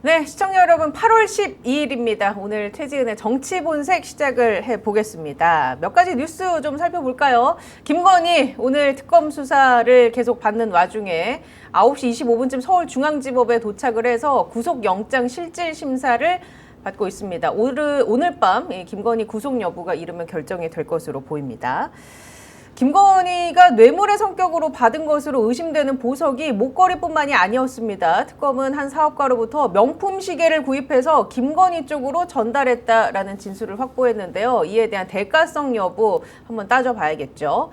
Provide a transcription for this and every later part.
네, 시청자 여러분 8월 12일입니다. 오늘 최지은의 정치본색 시작을 해보겠습니다. 몇 가지 뉴스 좀 살펴볼까요? 김건희 오늘 특검 수사를 계속 받는 와중에 9시 25분쯤 서울중앙지법에 도착을 해서 구속영장 실질 심사를 받고 있습니다. 오늘 밤 김건희 구속 여부가 이르면 결정이 될 것으로 보입니다. 김건희가 뇌물의 성격으로 받은 것으로 의심되는 보석이 목걸이뿐만이 아니었습니다. 특검은 한 사업가로부터 명품 시계를 구입해서 김건희 쪽으로 전달했다라는 진술을 확보했는데요. 이에 대한 대가성 여부 한번 따져봐야겠죠.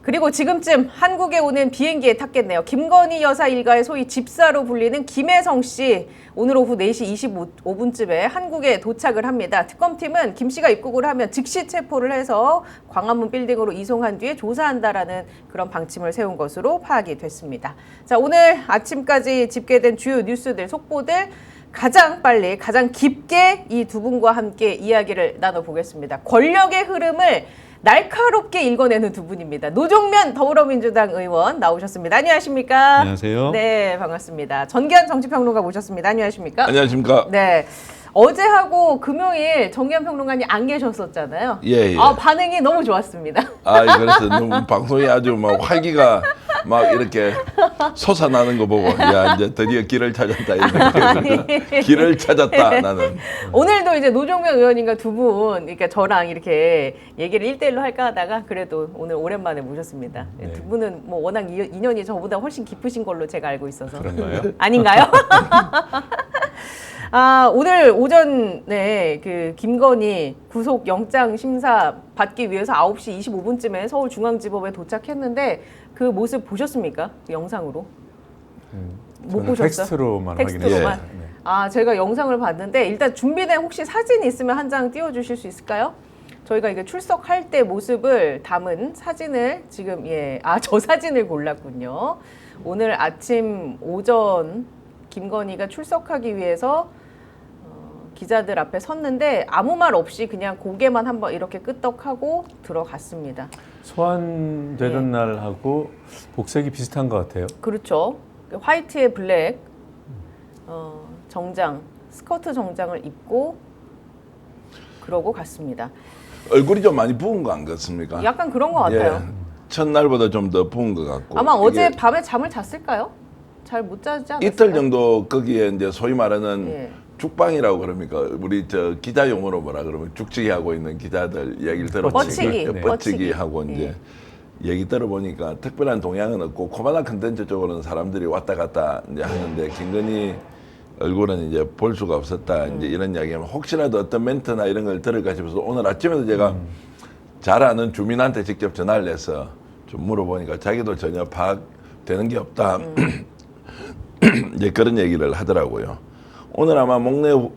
그리고 지금쯤 한국에 오는 비행기에 탔겠네요. 김건희 여사 일가의 소위 집사로 불리는 김혜성 씨 오늘 오후 4시 25분쯤에 한국에 도착을 합니다. 특검팀은 김 씨가 입국을 하면 즉시 체포를 해서 광화문 빌딩으로 이송한 뒤에 조사한다라는 그런 방침을 세운 것으로 파악이 됐습니다. 자, 오늘 아침까지 집계된 주요 뉴스들, 속보들 가장 빨리, 가장 깊게 이 두 분과 함께 이야기를 나눠보겠습니다. 권력의 흐름을 날카롭게 읽어내는 두 분입니다. 노종면 더불어민주당 의원 나오셨습니다. 안녕하십니까? 안녕하세요. 네, 반갑습니다. 전기현 정치평론가 모셨습니다. 안녕하십니까? 안녕하십니까? 네. 어제하고 금요일 정기현 평론가님 안 계셨었잖아요. 예. 반응이 너무 좋았습니다. 그래서 너무 방송이 아주 막 활기가 막 이렇게 솟아나는 거 보고, 야, 이제 드디어 길을 찾았다. 이렇게. 길을 찾았다, 나는. 오늘도 이제 노종면 의원님과 두 분, 그러니까 저랑 이렇게 얘기를 1대1로 할까 하다가 그래도 오늘 오랜만에 모셨습니다. 네. 두 분은 뭐 워낙 인연이 저보다 훨씬 깊으신 걸로 제가 알고 있어서. 그런가요? 아닌가요? 오늘 오전에 그 김건희 구속영장 심사 받기 위해서 9시 25분쯤에 서울중앙지법에 도착했는데 그 모습 보셨습니까? 그 영상으로? 못 보셨어요? 텍스트로만 텍스트로만? 확인했어요. 네. 제가 영상을 봤는데 일단 준비된 혹시 사진 있으면 한 장 띄워주실 수 있을까요? 저희가 이게 출석할 때 모습을 담은 사진을 지금 저 사진을 골랐군요. 오늘 아침 오전 김건희가 출석하기 위해서 기자들 앞에 섰는데 아무 말 없이 그냥 고개만 한번 이렇게 끄덕하고 들어갔습니다. 소환되던 날하고 복색이 비슷한 것 같아요. 그렇죠. 화이트에 블랙 정장, 스커트 정장을 입고 그러고 갔습니다. 얼굴이 좀 많이 부은 거 안 같습니까? 약간 그런 것 같아요. 예. 첫날보다 좀 더 부은 것 같고. 아마 어제 밤에 잠을 잤을까요? 잘 못 자지 않았을까요? 이틀 정도 거기에 이제 소위 말하는 예. 죽방이라고 그럽니까? 우리 저 기자 용어로 뭐라 그러면 죽치기 하고 있는 기자들 얘기를 들어보니까 뻗치기. 네. 뻗치기 하고 이제 얘기 들어보니까 특별한 동향은 없고 코바나 컨텐츠 쪽으로는 사람들이 왔다 갔다 이제 하는데 김건희 얼굴은 이제 볼 수가 없었다 이제 이런 이야기하면 혹시라도 어떤 멘트나 이런 걸 들을까 싶어서 오늘 아침에도 제가 잘 아는 주민한테 직접 전화를 해서 좀 물어보니까 자기도 전혀 파악되는 게 없다 이제 그런 얘기를 하더라고요. 오늘 아마 목례를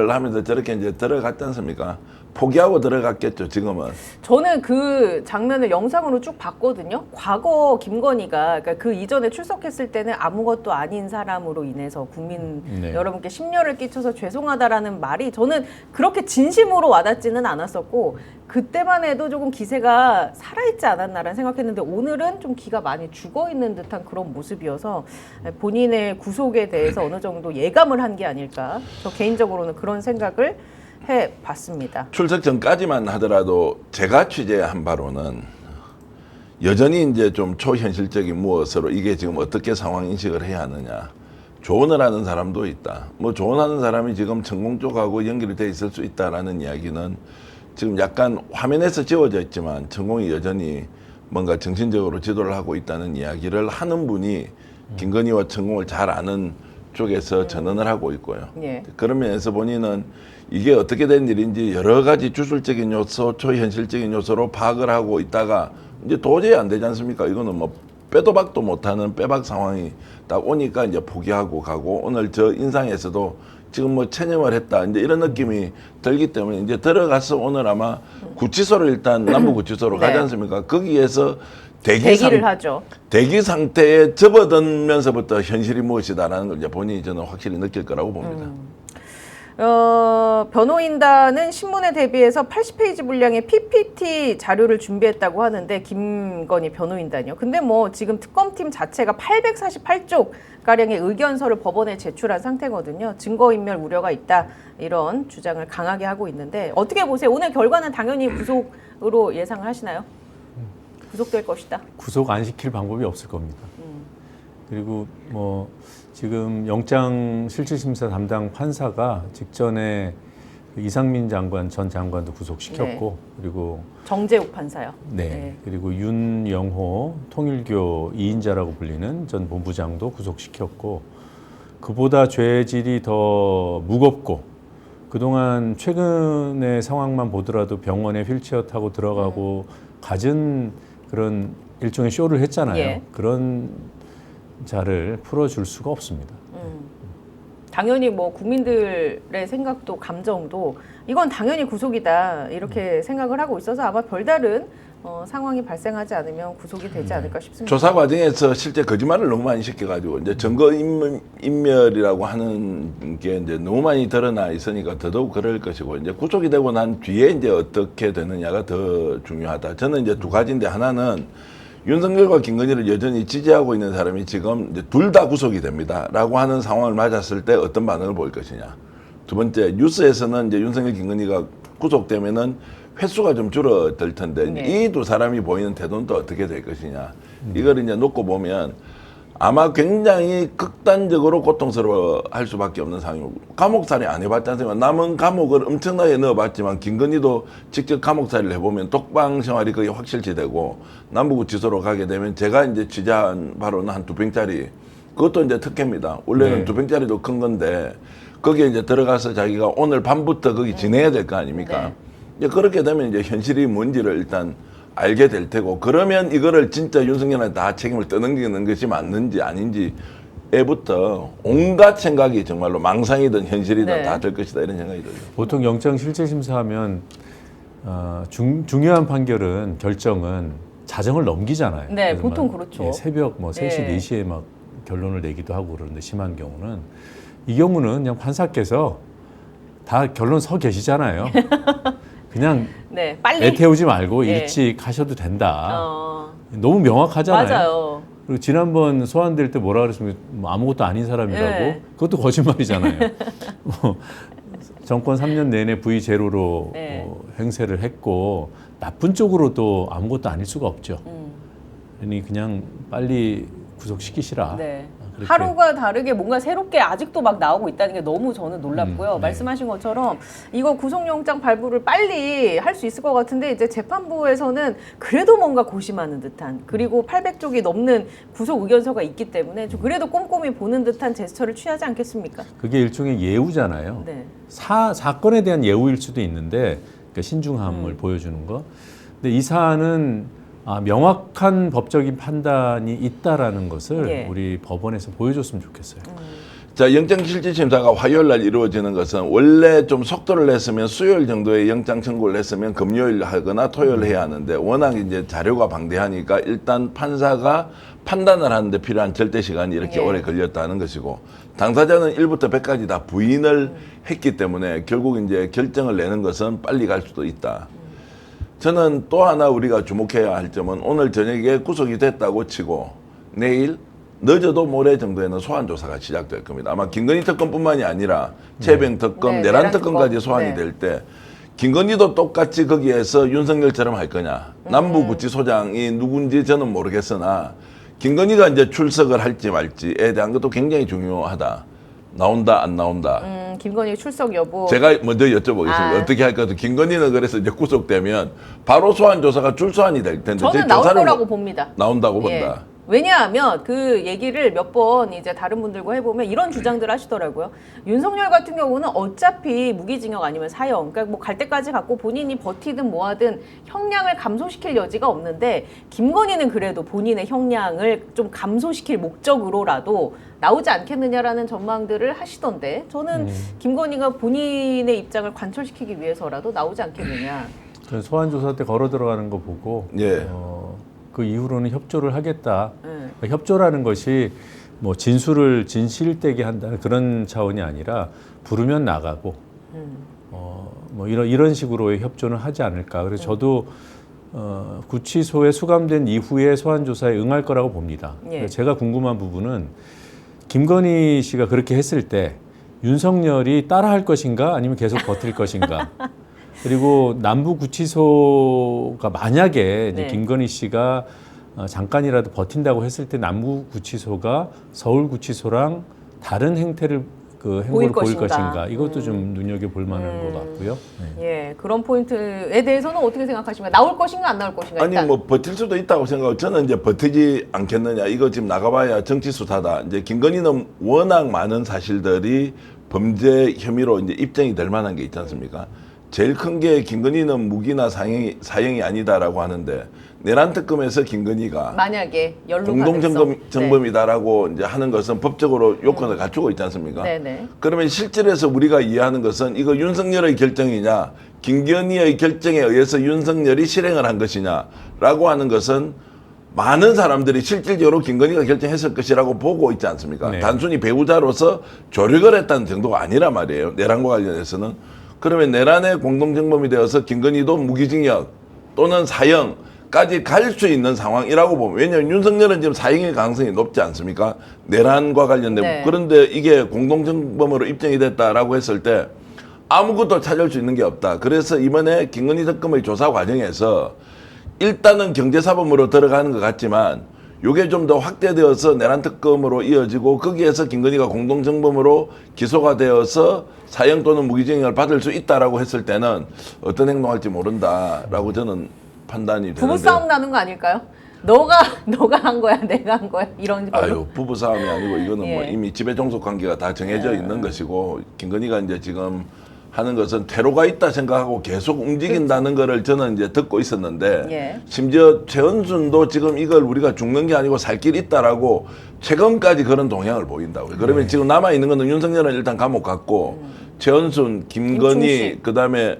하면서 저렇게 이제 들어갔지 않습니까? 포기하고 들어갔겠죠, 지금은. 저는 그 장면을 영상으로 쭉 봤거든요. 과거 김건희가 그러니까 그 이전에 출석했을 때는 아무것도 아닌 사람으로 인해서 국민 네. 여러분께 심려를 끼쳐서 죄송하다라는 말이 저는 그렇게 진심으로 와닿지는 않았었고 그때만 해도 조금 기세가 살아있지 않았나라는 생각했는데 오늘은 좀 기가 많이 죽어있는 듯한 그런 모습이어서 본인의 구속에 대해서 어느 정도 예감을 한 게 아닐까. 저 개인적으로는 그런 생각을 해봤습니다. 출석 전까지만 하더라도 제가 취재한 바로는 여전히 이제 좀 초현실적인 무엇으로 이게 지금 어떻게 상황 인식을 해야 하느냐. 조언을 하는 사람도 있다. 뭐 조언하는 사람이 지금 천공 쪽하고 연결이 돼 있을 수 있다라는 이야기는 지금 약간 화면에서 지워져 있지만 천공이 여전히 뭔가 정신적으로 지도를 하고 있다는 이야기를 하는 분이 김건희와 천공을 잘 아는 쪽에서 전언을 하고 있고요. 예. 그런 면에서 본인은 이게 어떻게 된 일인지 여러 가지 주술적인 요소, 초현실적인 요소로 파악을 하고 있다가 이제 도저히 안 되지 않습니까? 이거는 뭐 빼도 박도 못하는 빼박 상황이 딱 오니까 이제 포기하고 가고 오늘 저 인상에서도 지금 뭐 체념을 했다 이제 이런 느낌이 들기 때문에 이제 들어가서 오늘 아마 구치소를 일단 남부구치소로 네. 가지 않습니까? 거기에서 대기를 하죠. 대기 상태에 접어들면서부터 현실이 무엇이다라는 걸 이제 본인이 저는 확실히 느낄 거라고 봅니다. 변호인단은 신문에 대비해서 80페이지 분량의 PPT 자료를 준비했다고 하는데 김건희 변호인단이요. 근데 뭐 지금 특검팀 자체가 848쪽 가량의 의견서를 법원에 제출한 상태거든요. 증거인멸 우려가 있다 이런 주장을 강하게 하고 있는데 어떻게 보세요? 오늘 결과는 당연히 구속으로 예상을 하시나요? 구속될 것이다. 구속 안 시킬 방법이 없을 겁니다. 그리고 뭐 지금 영장실질심사 담당 판사가 직전에 이상민 장관 전 장관도 구속시켰고 그리고 정재욱 판사요. 네. 그리고 윤영호 통일교 2인자라고 불리는 전 본부장도 구속시켰고 그보다 죄질이 더 무겁고 그동안 최근의 상황만 보더라도 병원에 휠체어 타고 들어가고 갖은 그런 일종의 쇼를 했잖아요. 예. 그런 자를 풀어줄 수가 없습니다. 당연히 뭐 국민들의 생각도 감정도 이건 당연히 구속이다 이렇게 생각을 하고 있어서 아마 별다른 상황이 발생하지 않으면 구속이 되지 않을까 싶습니다. 조사 과정에서 실제 거짓말을 너무 많이 시켜가지고 이제 증거 인멸이라고 하는 게 이제 너무 많이 드러나 있으니까 더더욱 그럴 것이고 이제 구속이 되고 난 뒤에 이제 어떻게 되느냐가 더 중요하다. 저는 이제 두 가지인데 하나는 윤석열과 김건희를 여전히 지지하고 있는 사람이 지금 이제 둘 다 구속이 됩니다라고 하는 상황을 맞았을 때 어떤 반응을 보일 것이냐. 두 번째 뉴스에서는 이제 윤석열 김건희가 구속되면은 횟수가 좀 줄어들 텐데 네. 이 두 사람이 보이는 태도는 또 어떻게 될 것이냐. 이걸 이제 놓고 보면 아마 굉장히 극단적으로 고통스러워 할 수밖에 없는 상황이고 감옥살이 안 해봤지 않습니까? 남은 감옥을 엄청나게 넣어봤지만 김건희도 직접 감옥살이를 해보면 독방 생활이 거의 확실시 되고 남부구치소로 가게 되면 제가 이제 취재한 바로는 한 2평짜리 그것도 이제 특혜입니다. 원래는 네. 2평짜리도 큰 건데 거기에 이제 들어가서 자기가 오늘 밤부터 거기 지내야 될 거 아닙니까? 이제 그렇게 되면 이제 현실이 뭔지를 일단 알게 될 테고 그러면 이거를 진짜 윤석열한테 다 책임을 떠넘기는 것이 맞는지 아닌지에부터 온갖 생각이 정말로 망상이든 현실이든 네. 다 될 것이다 이런 생각이 들어요. 보통 영장실질심사하면 중요한 판결은 결정은 자정을 넘기잖아요. 네, 그래서 보통 막, 그렇죠. 예, 새벽 뭐 3시, 네. 4시에 막 결론을 내기도 하고 그러는데 심한 경우는 이 경우는 그냥 판사께서 다 결론 서 계시잖아요. 그냥 네, 빨리. 애 태우지 말고 예. 일찍 하셔도 된다. 어, 너무 명확하잖아요. 맞아요. 그리고 지난번 소환될 때 뭐라 그랬습니까? 뭐 아무것도 아닌 사람이라고. 예. 그것도 거짓말이잖아요. 뭐 정권 3년 내내 V0로 예. 행세를 했고 나쁜 쪽으로도 아무것도 아닐 수가 없죠. 그러니 그냥 빨리 구속시키시라. 네. 그렇게. 하루가 다르게 뭔가 새롭게 아직도 막 나오고 있다는 게 너무 저는 놀랍고요. 네. 말씀하신 것처럼 이거 구속영장 발부를 빨리 할 수 있을 것 같은데 이제 재판부에서는 그래도 뭔가 고심하는 듯한 그리고 800쪽이 넘는 구속 의견서가 있기 때문에 좀 그래도 꼼꼼히 보는 듯한 제스처를 취하지 않겠습니까? 그게 일종의 예우잖아요. 네. 사건에 대한 예우일 수도 있는데 그러니까 신중함을 보여주는 거. 근데 이 사안은 명확한 법적인 판단이 있다라는 것을 예. 우리 법원에서 보여줬으면 좋겠어요. 자, 영장실질심사가 화요일 날 이루어지는 것은 원래 좀 속도를 냈으면 수요일 정도에 영장 청구를 했으면 금요일 하거나 토요일 해야 하는데 워낙 이제 자료가 방대하니까 일단 판사가 판단을 하는데 필요한 절대 시간이 이렇게 예. 오래 걸렸다는 것이고 당사자는 1부터 100까지 다 부인을 했기 때문에 결국 이제 결정을 내는 것은 빨리 갈 수도 있다. 저는 또 하나 우리가 주목해야 할 점은 오늘 저녁에 구속이 됐다고 치고 내일 늦어도 모레 정도에는 소환 조사가 시작될 겁니다. 아마 김건희 특검뿐만이 아니라 최병 특검, 네, 내란 내란 특검까지 특검. 소환이 네. 될 때 김건희도 똑같이 거기에서 윤석열처럼 할 거냐. 남부구치소장이 누군지 저는 모르겠으나 김건희가 이제 출석을 할지 말지에 대한 것도 굉장히 중요하다. 나온다 안 나온다. 김건희 출석 여부. 제가 먼저 여쭤보겠습니다. 어떻게 할 것도 김건희는 그래서 이제 구속되면 바로 소환 조사가 줄소환이 될 텐데 저는 제 나올 조사를 거라고 봅니다. 나온다고 예. 본다. 왜냐하면 그 얘기를 몇 번 이제 다른 분들과 해보면 이런 주장들 하시더라고요. 윤석열 같은 경우는 어차피 무기징역 아니면 사형, 그러니까 뭐 갈 때까지 갖고 본인이 버티든 뭐하든 형량을 감소시킬 여지가 없는데 김건희는 그래도 본인의 형량을 좀 감소시킬 목적으로라도 나오지 않겠느냐라는 전망들을 하시던데 저는 김건희가 본인의 입장을 관철시키기 위해서라도 나오지 않겠느냐. 저는 소환 조사 때 걸어 들어가는 거 보고 예. 그 이후로는 협조를 하겠다. 그러니까 협조라는 것이 뭐 진실되게 한다는 그런 차원이 아니라 부르면 나가고 뭐 이런 식으로의 협조는 하지 않을까. 그래서 저도 구치소에 수감된 이후에 소환 조사에 응할 거라고 봅니다. 예. 제가 궁금한 부분은 김건희 씨가 그렇게 했을 때 윤석열이 따라할 것인가 아니면 계속 버틸 것인가. 그리고 남부 구치소가 만약에 이제 네. 김건희 씨가 잠깐이라도 버틴다고 했을 때 남부 구치소가 서울 구치소랑 다른 행태를 행보를 보일 것인가. 이것도 좀 눈여겨 볼 만한 것 같고요. 네. 예, 그런 포인트에 대해서는 어떻게 생각하십니까? 나올 것인가 안 나올 것인가? 아니 일단. 뭐 버틸 수도 있다고 생각하고 저는 이제 버티지 않겠느냐. 이거 지금 나가봐야 정치 수사다. 이제 김건희는 워낙 많은 사실들이 범죄 혐의로 이제 입증이 될 만한 게 있지 않습니까? 제일 큰 게 김건희는 무기나 사형이 아니다라고 하는데 내란 특검에서 김건희가 만약에 연루가 공동 됐어. 정범이다라고 이제 하는 것은 법적으로 요건을 갖추고 있지 않습니까? 네네. 그러면 실질에서 우리가 이해하는 것은 이거 윤석열의 결정이냐, 김건희의 결정에 의해서 윤석열이 실행을 한 것이냐라고 하는 것은 많은 사람들이 실질적으로 김건희가 결정했을 것이라고 보고 있지 않습니까? 네. 단순히 배우자로서 조력을 했다는 정도가 아니란 말이에요. 내란과 관련해서는. 그러면 내란의 공동정범이 되어서 김건희도 무기징역 또는 사형까지 갈 수 있는 상황이라고 보면, 왜냐하면 윤석열은 지금 사형의 가능성이 높지 않습니까? 내란과 관련된. 네. 그런데 이게 공동정범으로 입증이 됐다라고 했을 때 아무것도 찾을 수 있는 게 없다. 그래서 이번에 김건희 특검의 조사 과정에서 일단은 경제사범으로 들어가는 것 같지만 이게 좀 더 확대되어서 내란 특검으로 이어지고 거기에서 김건희가 공동정범으로 기소가 되어서 사형 또는 무기징역을 받을 수 있다라고 했을 때는 어떤 행동할지 모른다라고 저는 판단이 되는데. 부부싸움 나는 거 아닐까요? 너가 한 거야, 내가 한 거야, 이런 걸로. 아유, 부부싸움이 아니고 이거는 뭐 예. 이미 지배종속 관계가 다 정해져 있는 것이고, 김건희가 이제 지금 하는 것은 퇴로가 있다 생각하고 계속 움직인다는 거를 저는 이제 듣고 있었는데, 예. 심지어 최은순도 지금 이걸 우리가 죽는 게 아니고 살 길이 있다라고 최근까지 그런 동향을 보인다고요. 그러면 지금 남아 있는 거는 윤석열은 일단 감옥 갔고, 최은순, 김건희, 김충식. 그다음에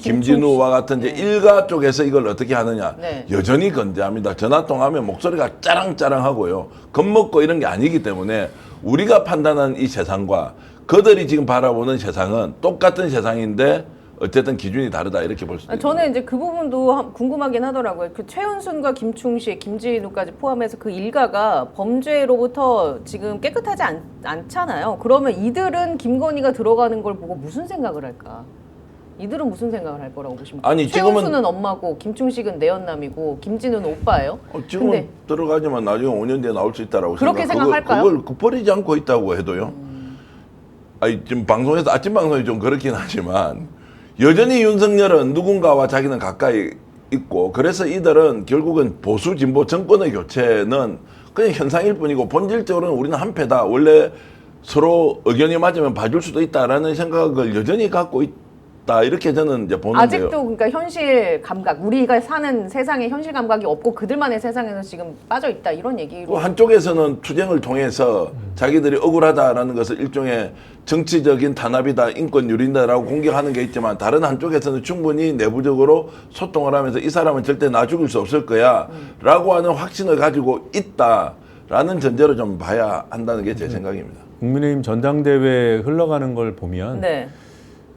김진우와 같은 이제 일가 쪽에서 이걸 어떻게 하느냐. 네. 여전히 건재합니다. 전화 통화하면 목소리가 짜랑짜랑하고요. 겁먹고 이런 게 아니기 때문에 우리가 판단한 이 세상과 그들이 지금 바라보는 세상은 똑같은 세상인데 어쨌든 기준이 다르다 이렇게 볼 수 있습니다. 저는 이제 그 부분도 궁금하긴 하더라고요. 그 최은순과 김충식, 김진우까지 포함해서 그 일가가 범죄로부터 지금 깨끗하지 않잖아요. 그러면 이들은 김건희가 들어가는 걸 보고 무슨 생각을 할까? 이들은 무슨 생각을 할 거라고 보십니까? 아니, 지금은- 최은순은 엄마고 김충식은 내연남이고 김진우는 오빠예요. 지금은 근데 들어가지만 나중에 5년 뒤에 나올 수 있다라고 그렇게 생각할까요? 그걸 버리지 않고 있다고 해도요. 아니 지금 방송에서 아침 방송이 좀 그렇긴 하지만 여전히 윤석열은 누군가와 자기는 가까이 있고, 그래서 이들은 결국은 보수 진보 정권의 교체는 그냥 현상일 뿐이고 본질적으로는 우리는 한패다. 원래 서로 의견이 맞으면 봐줄 수도 있다라는 생각을 여전히 갖고 있다. 이렇게 저는 이제 보는데요. 아직도 그러니까 현실 감각, 우리가 사는 세상에 현실 감각이 없고 그들만의 세상에서 지금 빠져 있다 이런 얘기로. 또 한쪽에서는 투쟁을 통해서 자기들이 억울하다라는 것을 일종의 정치적인 탄압이다, 인권 유린다라고 공격하는 게 있지만, 다른 한쪽에서는 충분히 내부적으로 소통을 하면서 이 사람은 절대 나 죽일 수 없을 거야 라고 하는 확신을 가지고 있다라는 전제로 좀 봐야 한다는 게 제 생각입니다. 국민의힘 전당대회 흘러가는 걸 보면 네.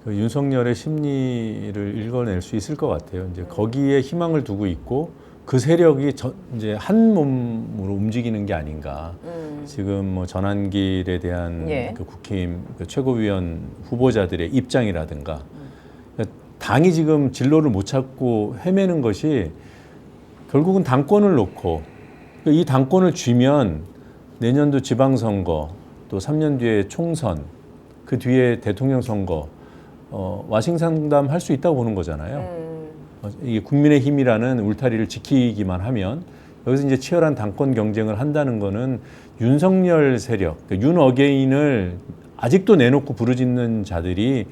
그 윤석열의 심리를 읽어낼 수 있을 것 같아요. 이제 거기에 희망을 두고 있고 그 세력이 이제 한 몸으로 움직이는 게 아닌가. 지금 뭐 전환길에 대한 예. 그 국힘 그 최고위원 후보자들의 입장이라든가, 그러니까 당이 지금 진로를 못 찾고 헤매는 것이 결국은 당권을 놓고, 이 당권을 쥐면 내년도 지방선거, 또 3년 뒤에 총선, 그 뒤에 대통령 선거, 와싱상담 할 수 있다고 보는 거잖아요. 이게 국민의힘이라는 울타리를 지키기만 하면, 여기서 이제 치열한 당권 경쟁을 한다는 거는 윤석열 세력, 그러니까 윤어게인을 아직도 내놓고 부르짖는 자들이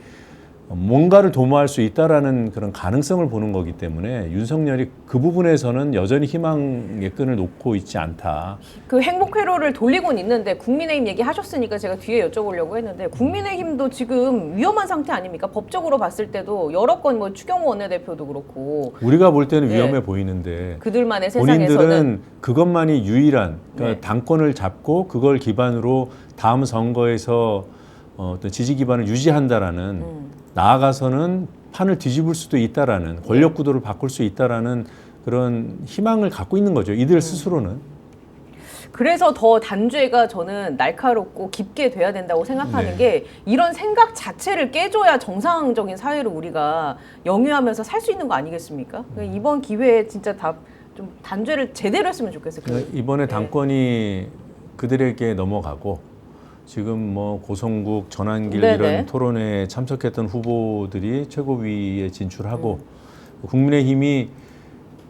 뭔가를 도모할 수 있다라는 그런 가능성을 보는 거기 때문에 윤석열이 그 부분에서는 여전히 희망의 끈을 놓고 있지 않다. 그 행복 회로를 돌리곤 있는데, 국민의힘 얘기하셨으니까 제가 뒤에 여쭤보려고 했는데, 국민의힘도 지금 위험한 상태 아닙니까? 법적으로 봤을 때도 여러 건 뭐 추경호 원내대표도 그렇고 우리가 볼 때는 네. 위험해 보이는데 그들만의 세상에서는 본인들은 그것만이 유일한, 그러니까 네. 당권을 잡고 그걸 기반으로 다음 선거에서 어떤 지지 기반을 유지한다라는 나아가서는 판을 뒤집을 수도 있다라는 권력 구도를 바꿀 수 있다라는 그런 희망을 갖고 있는 거죠. 이들 스스로는. 그래서 더 단죄가 저는 날카롭고 깊게 돼야 된다고 생각하는 네. 게 이런 생각 자체를 깨줘야 정상적인 사회를 우리가 영위하면서 살 수 있는 거 아니겠습니까? 그러니까 이번 기회에 진짜 다 좀 단죄를 제대로 했으면 좋겠어요. 그러니까 이번에 당권이 그들에게 넘어가고 지금 뭐 고성국, 전환길 네네. 이런 토론회에 참석했던 후보들이 최고위에 진출하고 국민의힘이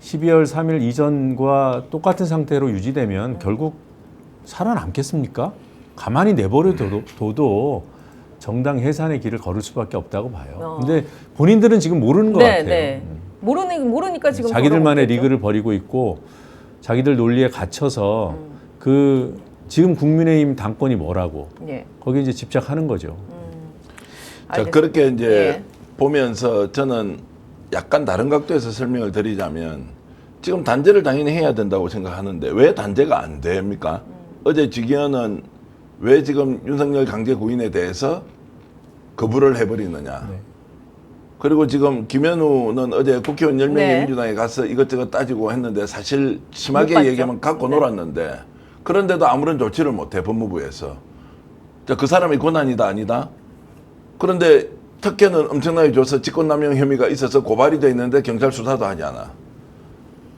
12월 3일 이전과 똑같은 상태로 유지되면 결국 살아남겠습니까? 가만히 내버려둬도 정당 해산의 길을 걸을 수밖에 없다고 봐요. 근데 본인들은 지금 모르는 것 같아요. 네. 모르니까 지금 자기들만의 그런 거겠죠? 리그를 벌이고 있고 자기들 논리에 갇혀서 그 지금 국민의힘 당권이 뭐라고 예. 거기에 이제 집착하는 거죠. 자, 알겠습니다. 그렇게 이제 예. 보면서 저는 약간 다른 각도에서 설명을 드리자면 지금 단죄를 당연히 해야 된다고 생각하는데 왜 단죄가 안 됩니까? 어제 직위원은 왜 지금 윤석열 강제 구인에 대해서 거부를 해버리느냐. 네. 그리고 지금 김현우는 어제 국회의원 10명이 네. 민주당에 가서 이것저것 따지고 했는데 사실 못 심하게 봤죠. 얘기하면 갖고 네. 놀았는데 그런데도 아무런 조치를 못해 법무부에서. 자, 그 사람이 권한이다 아니다? 그런데 특혜는 엄청나게 줘서 직권남용 혐의가 있어서 고발이 돼 있는데 경찰 수사도 하지 않아.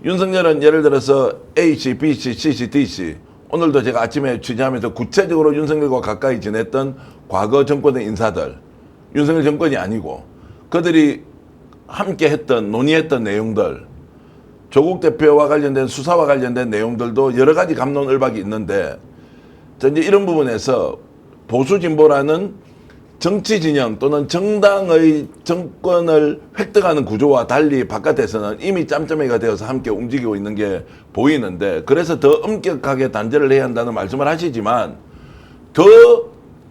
윤석열은 예를 들어서 A씨, B씨, C씨, D씨 오늘도 제가 아침에 취재하면서 구체적으로 윤석열과 가까이 지냈던 과거 정권의 인사들 윤석열 정권이 아니고 그들이 함께 했던 논의했던 내용들 조국 대표와 관련된 수사와 관련된 내용들도 여러 가지 갑론을박이 있는데 저 이제 이런 부분에서 보수 진보라는 정치 진영 또는 정당의 정권을 획득하는 구조와 달리 바깥에서는 이미 짬짬이가 되어서 함께 움직이고 있는 게 보이는데 그래서 더 엄격하게 단죄를 해야 한다는 말씀을 하시지만 더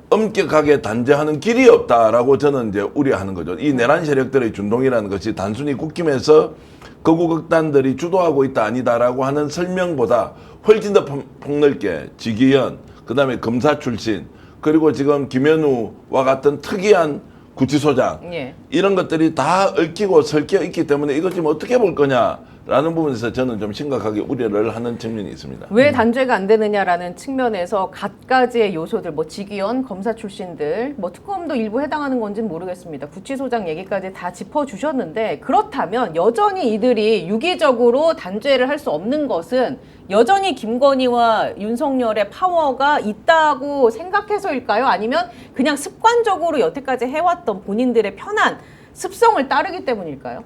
엄격하게 단죄하는 길이 없다라고 저는 이제 우려하는 거죠. 이 내란 세력들의 준동이라는 것이 단순히 국힘에서 극우 극단들이 주도하고 있다 아니다라고 하는 설명보다 훨씬 더 폭넓게 직위원 그다음에 검사 출신 그리고 지금 김현우와 같은 특이한 구치소장 예. 이런 것들이 다 얽히고 설켜 있기 때문에 이것 좀 어떻게 볼 거냐라는 부분에서 저는 좀 심각하게 우려를 하는 측면이 있습니다. 왜 단죄가 안 되느냐라는 측면에서 갖가지의 요소들, 뭐 직위원, 검사 출신들, 뭐 특검도 일부 해당하는 건지는 모르겠습니다. 구치소장 얘기까지 다 짚어주셨는데 그렇다면 여전히 이들이 유기적으로 단죄를 할 수 없는 것은 여전히 김건희와 윤석열의 파워가 있다고 생각해서일까요? 아니면 그냥 습관적으로 여태까지 해왔던 본인들의 편한 습성을 따르기 때문일까요?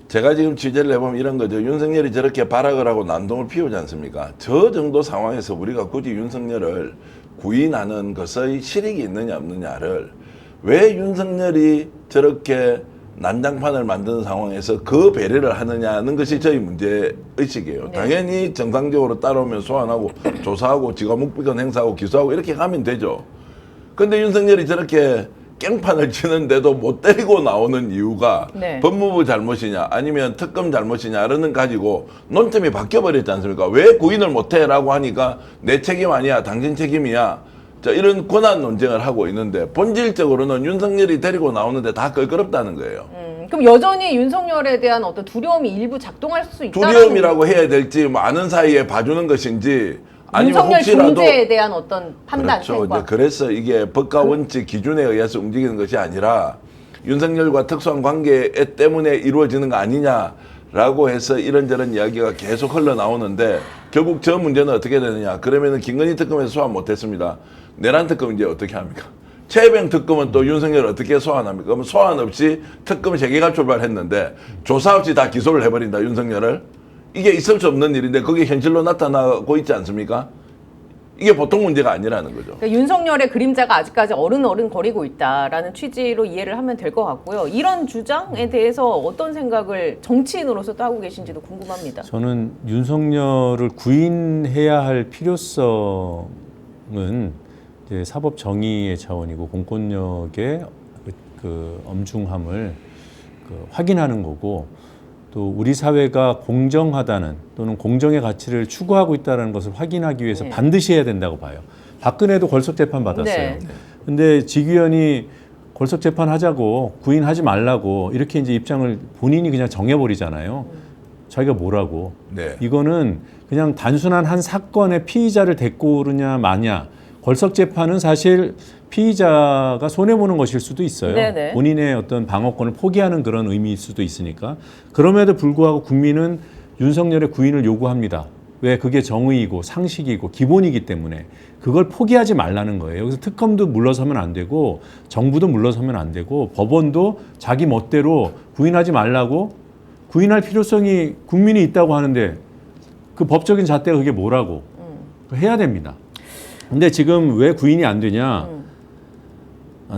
제가 지금 취재를 해보면 이런 거죠. 윤석열이 저렇게 발악을 하고 난동을 피우지 않습니까? 저 정도 상황에서 우리가 굳이 윤석열을 구인하는 것의 실익이 있느냐 없느냐를 왜 윤석열이 저렇게 난장판을 만드는 상황에서 그 배려를 하느냐는 것이 저희 문제의식이에요. 네. 당연히 정상적으로 따라오면 소환하고 조사하고 직업묵비권 행사하고 기소하고 이렇게 가면 되죠. 근데 윤석열이 저렇게 깽판을 치는데도 못 때리고 나오는 이유가 네. 법무부 잘못이냐 아니면 특검 잘못이냐를 가지고 논점이 바뀌어버렸지 않습니까? 왜 구인을 못해라고 하니까 내 책임 아니야 당신 책임이야. 자, 이런 권한 논쟁을 하고 있는데 본질적으로는 윤석열이 데리고 나오는데 다 껄끄럽다는 거예요. 그럼 여전히 윤석열에 대한 어떤 두려움이 일부 작동할 수 있다. 두려움이라고 해야 될지 뭐 아는 사이에 봐주는 것인지 아니면 윤석열 혹시라도 존재에 대한 어떤 판단, 그렇죠. 생각. 이제 그래서 이게 법과 원칙 기준에 의해서 움직이는 것이 아니라 윤석열과 특수한 관계 때문에 이루어지는 거 아니냐라고 해서 이런저런 이야기가 계속 흘러나오는데 결국 저 문제는 어떻게 되느냐. 그러면은 김건희 특검에서 소환 못했습니다. 내란 특검 이제 어떻게 합니까? 최병 특검은 또 윤석열을 어떻게 소환합니까? 그러면 소환 없이 특검 3개가 출발했는데 조사 없이 다 기소를 해버린다 윤석열을. 이게 있을 수 없는 일인데 그게 현실로 나타나고 있지 않습니까? 이게 보통 문제가 아니라는 거죠. 그러니까 윤석열의 그림자가 아직까지 어른어른 거리고 있다라는 취지로 이해를 하면 될 것 같고요. 이런 주장에 대해서 어떤 생각을 정치인으로서 또 하고 계신지도 궁금합니다. 저는 윤석열을 구인해야 할 필요성은 이제 사법 정의의 차원이고 공권력의 그 엄중함을 확인하는 거고 또 우리 사회가 공정하다는 또는 공정의 가치를 추구하고 있다는 것을 확인하기 위해서 네. 반드시 해야 된다고 봐요. 박근혜도 걸석 재판 받았어요. 네. 근데 지규현이 골석 재판하자고 구인하지 말라고 이렇게 이제 입장을 본인이 그냥 정해버리잖아요. 자기가 뭐라고. 네. 이거는 그냥 단순한 한 사건의 피의자를 데리고 오느냐 마냐. 골석 재판은 사실 피의자가 손해보는 것일 수도 있어요. 네네. 본인의 어떤 방어권을 포기하는 그런 의미일 수도 있으니까. 그럼에도 불구하고 국민은 윤석열의 구인을 요구합니다. 왜? 그게 정의이고 상식이고 기본이기 때문에 그걸 포기하지 말라는 거예요. 그래서 특검도 물러서면 안 되고 정부도 물러서면 안 되고 법원도 자기 멋대로 구인하지 말라고 구인할 필요성이 국민이 있다고 하는데 그 법적인 잣대가 그게 뭐라고 해야 됩니다. 근데 지금 왜 구인이 안 되냐?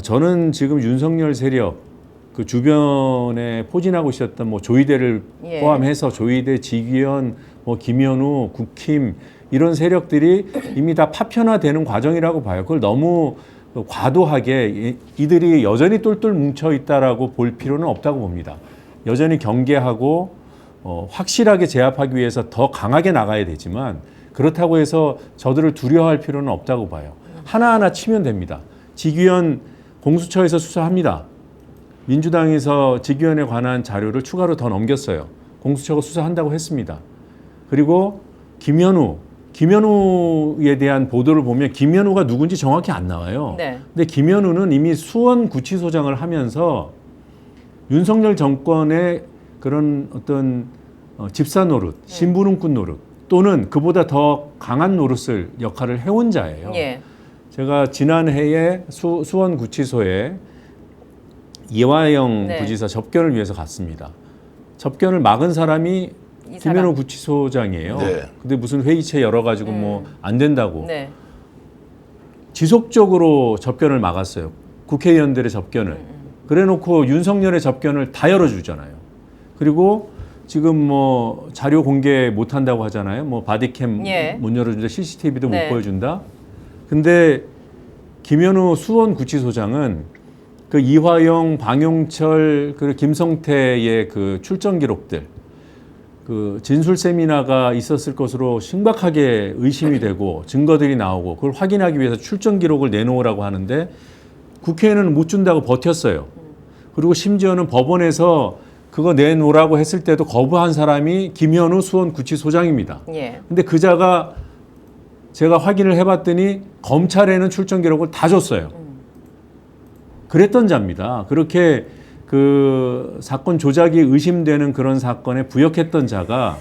저는 지금 윤석열 세력 그 주변에 포진하고 있었던 뭐 조이대를 예. 포함해서 조이대, 지기현, 뭐 김현우, 국힘 이런 세력들이 이미 다 파편화되는 과정이라고 봐요. 그걸 너무 과도하게 이들이 여전히 똘똘 뭉쳐 있다라고 볼 필요는 없다고 봅니다. 여전히 경계하고 확실하게 제압하기 위해서 더 강하게 나가야 되지만 그렇다고 해서 저들을 두려워할 필요는 없다고 봐요. 하나하나 치면 됩니다. 지규현 공수처에서 수사합니다. 민주당에서 지규현에 관한 자료를 추가로 더 넘겼어요. 공수처가 수사한다고 했습니다. 그리고 김현우에 대한 보도를 보면 김현우가 누군지 정확히 안 나와요. 네. 근데 김현우는 이미 수원구치소장을 하면서 윤석열 정권의 그런 어떤 집사 노릇, 심부름꾼 노릇 또는 그보다 더 강한 노릇을 역할을 해온 자예요. 예. 제가 지난해에 수원구치소에 이화영 네. 부지사 접견을 위해서 갔습니다. 접견을 막은 사람이 이 김현우 사람. 구치소장이에요. 네. 근데 무슨 회의체 열어가지고 뭐 안 된다고 네. 지속적으로 접견을 막았어요. 국회의원들의 접견을. 그래놓고 윤석열의 접견을 다 열어주잖아요. 그리고 지금 뭐 자료 공개 못한다고 하잖아요. 뭐 바디캠 예. 못 열어준다, CCTV도 네. 못 보여준다. 근데 김현우 수원구치소장은 그 이화영, 방용철, 그리고 김성태의 그 출정 기록들, 그 진술 세미나가 있었을 것으로 심각하게 의심이 되고 증거들이 나오고 그걸 확인하기 위해서 출정 기록을 내놓으라고 하는데 국회에는 못 준다고 버텼어요. 그리고 심지어는 법원에서 그거 내놓으라고 했을 때도 거부한 사람이 김현우 수원구치소장입니다. 예. 근데 그자가 제가 확인을 해봤더니 검찰에는 출정 기록을 다 줬어요. 그랬던 자입니다. 그렇게 그 사건 조작이 의심되는 그런 사건에 부역했던 자가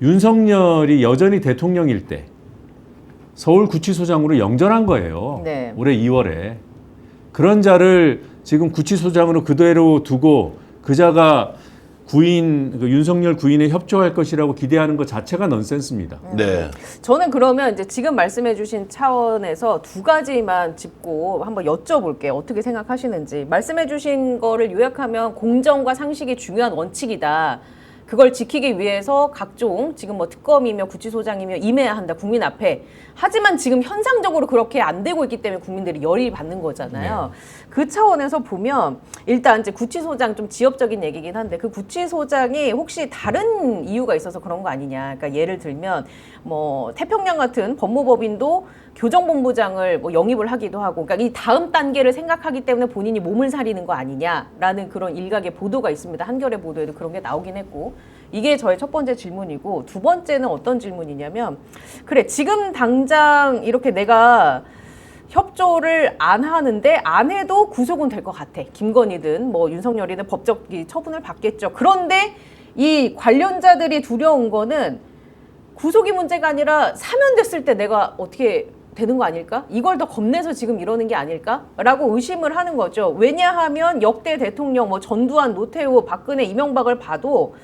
윤석열이 여전히 대통령일 때 서울구치소장으로 영전한 거예요. 네. 올해 2월에. 그런 자를 지금 구치소장으로 그대로 두고 그자가 구인, 그 윤석열 구인에 협조할 것이라고 기대하는 것 자체가 넌센스입니다. 네. 저는 그러면 이제 지금 말씀해주신 차원에서 두 가지만 짚고 한번 여쭤볼게요. 어떻게 생각하시는지. 말씀해주신 거를 요약하면 공정과 상식이 중요한 원칙이다. 그걸 지키기 위해서 각종 지금 뭐 특검이며 구치소장이며 임해야 한다. 국민 앞에. 하지만 지금 현상적으로 그렇게 안 되고 있기 때문에 국민들이 열이 받는 거잖아요. 그 차원에서 보면 일단 이제 구치소장 좀 지엽적인 얘기긴 한데 그 구치소장이 혹시 다른 이유가 있어서 그런 거 아니냐. 그러니까 예를 들면 뭐 태평양 같은 법무법인도 교정본부장을 뭐 영입을 하기도 하고 그러니까 이 다음 단계를 생각하기 때문에 본인이 몸을 사리는 거 아니냐라는 그런 일각의 보도가 있습니다. 한겨레 보도에도 그런 게 나오긴 했고 이게 저의 첫 번째 질문이고 두 번째는 어떤 질문이냐면 그래 지금 당장 이렇게 내가 협조를 안 하는데 안 해도 구속은 될 것 같아. 김건희든 뭐 윤석열이든 법적 처분을 받겠죠. 그런데 이 관련자들이 두려운 거는 구속이 문제가 아니라 사면됐을 때 내가 어떻게 되는 거 아닐까? 이걸 더 겁내서 지금 이러는 게 아닐까? 라고 의심을 하는 거죠. 왜냐하면 역대 대통령 뭐 전두환, 노태우, 박근혜, 이명박을 봐도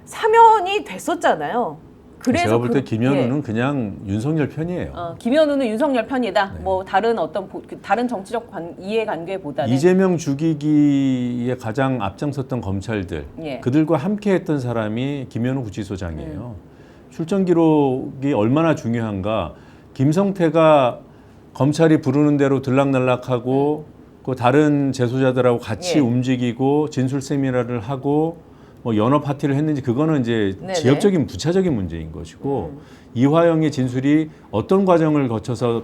사면이 됐었잖아요. 그래서 제가 볼 때 그- 김현우는 예. 그냥 윤석열 편이에요. 김현우는 윤석열 편이다. 뭐 다른 어떤 다른 정치적 이해관계보다는 이재명 죽이기에 가장 앞장섰던 검찰들, 예. 그들과 함께했던 사람이 김현우 구치소장이에요. 출정 기록이 얼마나 중요한가. 김성태가 검찰이 부르는 대로 들락날락하고 그 다른 재소자들하고 같이 예. 움직이고 진술 세미나를 하고 뭐 연어 파티를 했는지 그거는 이제 네네. 지역적인 부차적인 문제인 것이고 이화영의 진술이 어떤 과정을 거쳐서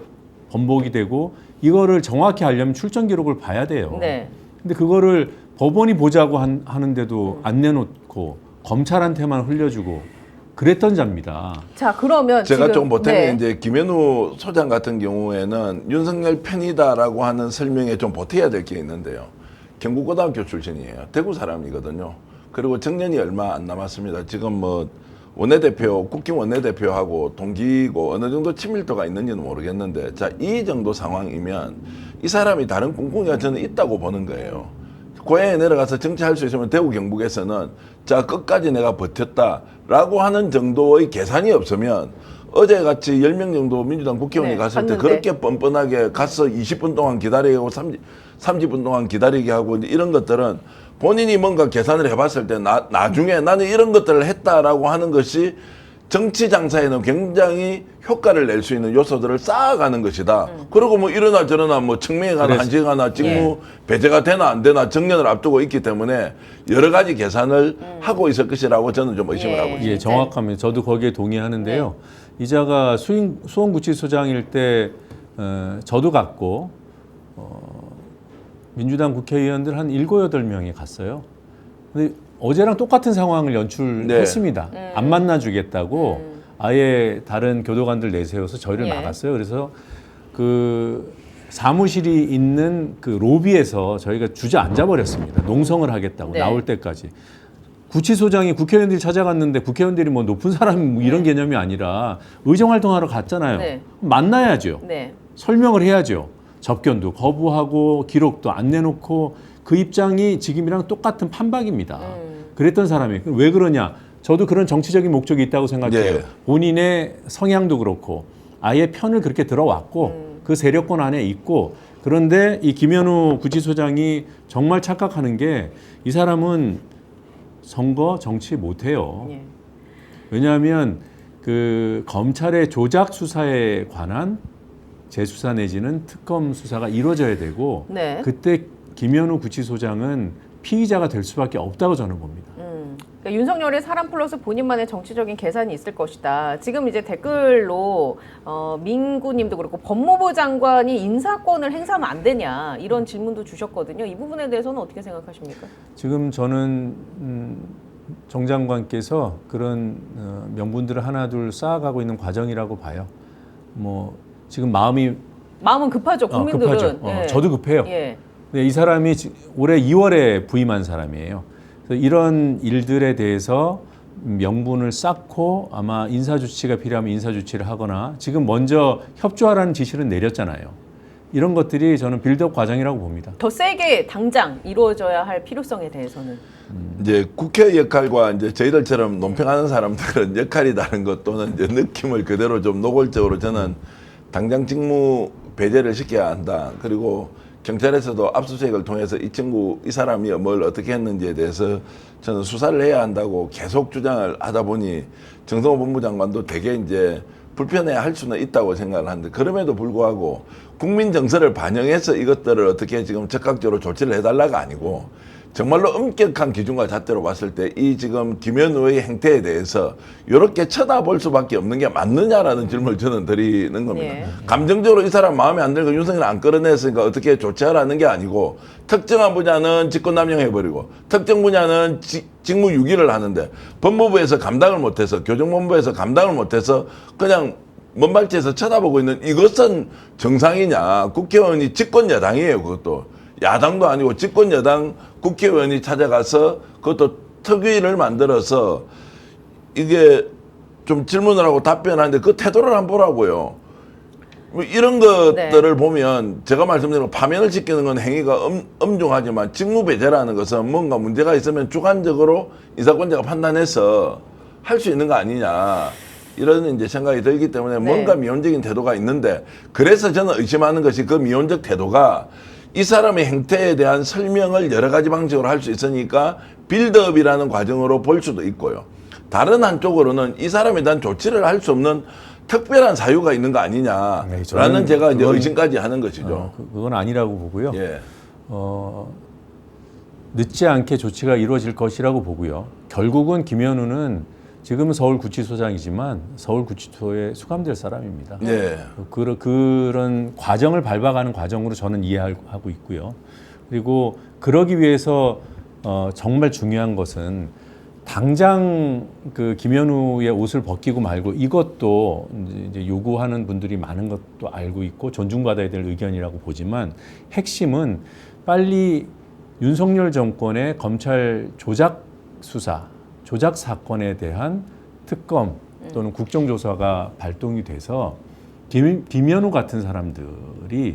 번복이 되고 이거를 정확히 알려면 출정 기록을 봐야 돼요. 네. 근데 그거를 법원이 보자고 하는데도 안 내놓고 검찰한테만 흘려주고 그랬던 자입니다. 자, 그러면 제가 지금, 좀 보태면 네. 이제 김현우 소장 같은 경우에는 윤석열 편이다라고 하는 설명에 좀 보태야 될 게 있는데요. 경북고등학교 출신이에요. 대구 사람이거든요. 그리고 정년이 얼마 안 남았습니다. 지금 뭐 원내대표, 국힘 원내대표하고 동기고 어느 정도 친밀도가 있는지는 모르겠는데, 자, 이 정도 상황이면 이 사람이 다른 꿍꿍이가 저는 있다고 보는 거예요. 고향에 내려가서 정치할 수 있으면 대구 경북에서는 자, 끝까지 내가 버텼다라고 하는 정도의 계산이 없으면 어제 같이 10명 정도 민주당 국회의원이 네, 갔을 때 갔는데. 그렇게 뻔뻔하게 가서 20분 동안 기다리게 하고 30분 동안 기다리게 하고 이런 것들은 본인이 뭔가 계산을 해봤을 때 나중에 나는 이런 것들을 했다라고 하는 것이 정치 장사에는 굉장히 효과를 낼 수 있는 요소들을 쌓아가는 것이다. 그리고 뭐 이러나 저러나 뭐 청명에 가나 그래서- 한시에 가나 직무 예. 배제가 되나 안 되나 정년을 앞두고 있기 때문에 여러 가지 계산을 하고 있을 것이라고 저는 좀 의심을 예. 하고 있습니다. 예, 정확합니다. 저도 거기에 동의하는데요. 이자가 수원구치소장일 때 저도 갔고 민주당 국회의원들 한 7, 8명이 갔어요. 근데 어제랑 똑같은 상황을 연출했습니다. 안 만나주겠다고 아예 다른 교도관들 내세워서 저희를 예. 막았어요. 그래서 그 사무실이 있는 그 로비에서 저희가 주저앉아 버렸습니다. 농성을 하겠다고 네. 나올 때까지. 구치소장이 국회의원들이 찾아갔는데 국회의원들이 뭐 높은 사람이 뭐 이런 개념이 아니라 의정활동하러 갔잖아요. 네. 만나야죠. 네. 설명을 해야죠. 접견도 거부하고 기록도 안 내놓고 그 입장이 지금이랑 똑같은 판박입니다. 그랬던 사람이 왜 그러냐? 저도 그런 정치적인 목적이 있다고 생각해요. 예. 본인의 성향도 그렇고 아예 편을 그렇게 들어왔고 그 세력권 안에 있고 그런데 이 김현우 구치소장이 정말 착각하는 게 이 사람은 선거 정치 못해요. 예. 왜냐하면 그 검찰의 조작 수사에 관한 재수사 내지는 특검 수사가 이루어져야 되고 네. 그때 김현우 구치소장은 피의자가 될 수밖에 없다고 저는 봅니다. 그러니까 윤석열의 사람 플러스 본인만의 정치적인 계산이 있을 것이다. 지금 이제 댓글로 민구님도 그렇고 법무부 장관이 인사권을 행사하면 안 되냐 이런 질문도 주셨거든요. 이 부분에 대해서는 어떻게 생각하십니까? 지금 저는 정 장관께서 그런 명분들을 하나둘 쌓아가고 있는 과정이라고 봐요. 뭐 지금 마음은 급하죠. 국민들은. 급하죠. 예. 저도 급해요. 예. 네, 이 사람이 올해 2월에 부임한 사람이에요. 그래서 이런 일들에 대해서 명분을 쌓고 아마 인사조치가 필요하면 인사조치를 하거나 지금 먼저 협조하라는 지시를 내렸잖아요. 이런 것들이 저는 빌드업 과정이라고 봅니다. 더 세게 당장 이루어져야 할 필요성에 대해서는. 이제 국회 역할과 이제 저희들처럼 논평하는 사람들은 역할이 다른 것 또는 이제 느낌을 그대로 좀 노골적으로 저는 당장 직무 배제를 시켜야 한다. 그리고 경찰에서도 압수수색을 통해서 이 사람이 뭘 어떻게 했는지에 대해서 저는 수사를 해야 한다고 계속 주장을 하다 보니 정성호 법무장관도 되게 이제 불편해 할 수는 있다고 생각을 하는데 그럼에도 불구하고 국민 정서를 반영해서 이것들을 어떻게 지금 적극적으로 조치를 해달라가 아니고 정말로 엄격한 기준과 잣대로 봤을 때 이 지금 김현우의 행태에 대해서 이렇게 쳐다볼 수밖에 없는 게 맞느냐라는 질문을 저는 드리는 겁니다. 예. 감정적으로 이 사람 마음에 안 들고 윤석열 안 끌어냈으니까 어떻게 조치하라는 게 아니고 특정한 분야는 직권남용해버리고 특정 분야는 직무 유기를 하는데 법무부에서 감당을 못해서 교정본부에서 감당을 못해서 그냥 먼발치에서 쳐다보고 있는 이것은 정상이냐. 국회의원이 집권여당이에요. 그것도. 야당도 아니고 집권여당 국회의원이 찾아가서 그것도 특위를 만들어서 이게 좀 질문을 하고 답변하는데 그 태도를 한번 보라고요. 뭐 이런 것들을 보면 제가 말씀드린 거 파면을 시키는 건 행위가 엄중하지만 직무배제라는 것은 뭔가 문제가 있으면 주관적으로 인사권자가 판단해서 할 수 있는 거 아니냐. 이런 이제 생각이 들기 때문에 뭔가 미온적인 태도가 있는데 그래서 저는 의심하는 것이 그 미온적 태도가 이 사람의 행태에 대한 설명을 여러 가지 방식으로 할 수 있으니까 빌드업이라는 과정으로 볼 수도 있고요. 다른 한쪽으로는 이 사람에 대한 조치를 할 수 없는 특별한 사유가 있는 거 아니냐라는 네, 저는 제가 이제 그건- 의심까지 하는 것이죠. 그건 아니라고 보고요. 예. 늦지 않게 조치가 이루어질 것이라고 보고요. 결국은 김현우는 지금은 서울구치소장이지만 서울구치소에 수감될 사람입니다. 네. 그런 과정을 밟아가는 과정으로 저는 이해하고 있고요. 그리고 그러기 위해서 정말 중요한 것은 당장 그 김현우의 옷을 벗기고 말고 이것도 이제 요구하는 분들이 많은 것도 알고 있고 존중받아야 될 의견이라고 보지만 핵심은 빨리 윤석열 정권의 검찰 조작 수사, 조작 사건에 대한 특검 또는 국정조사가 발동이 돼서 김현우 같은 사람들이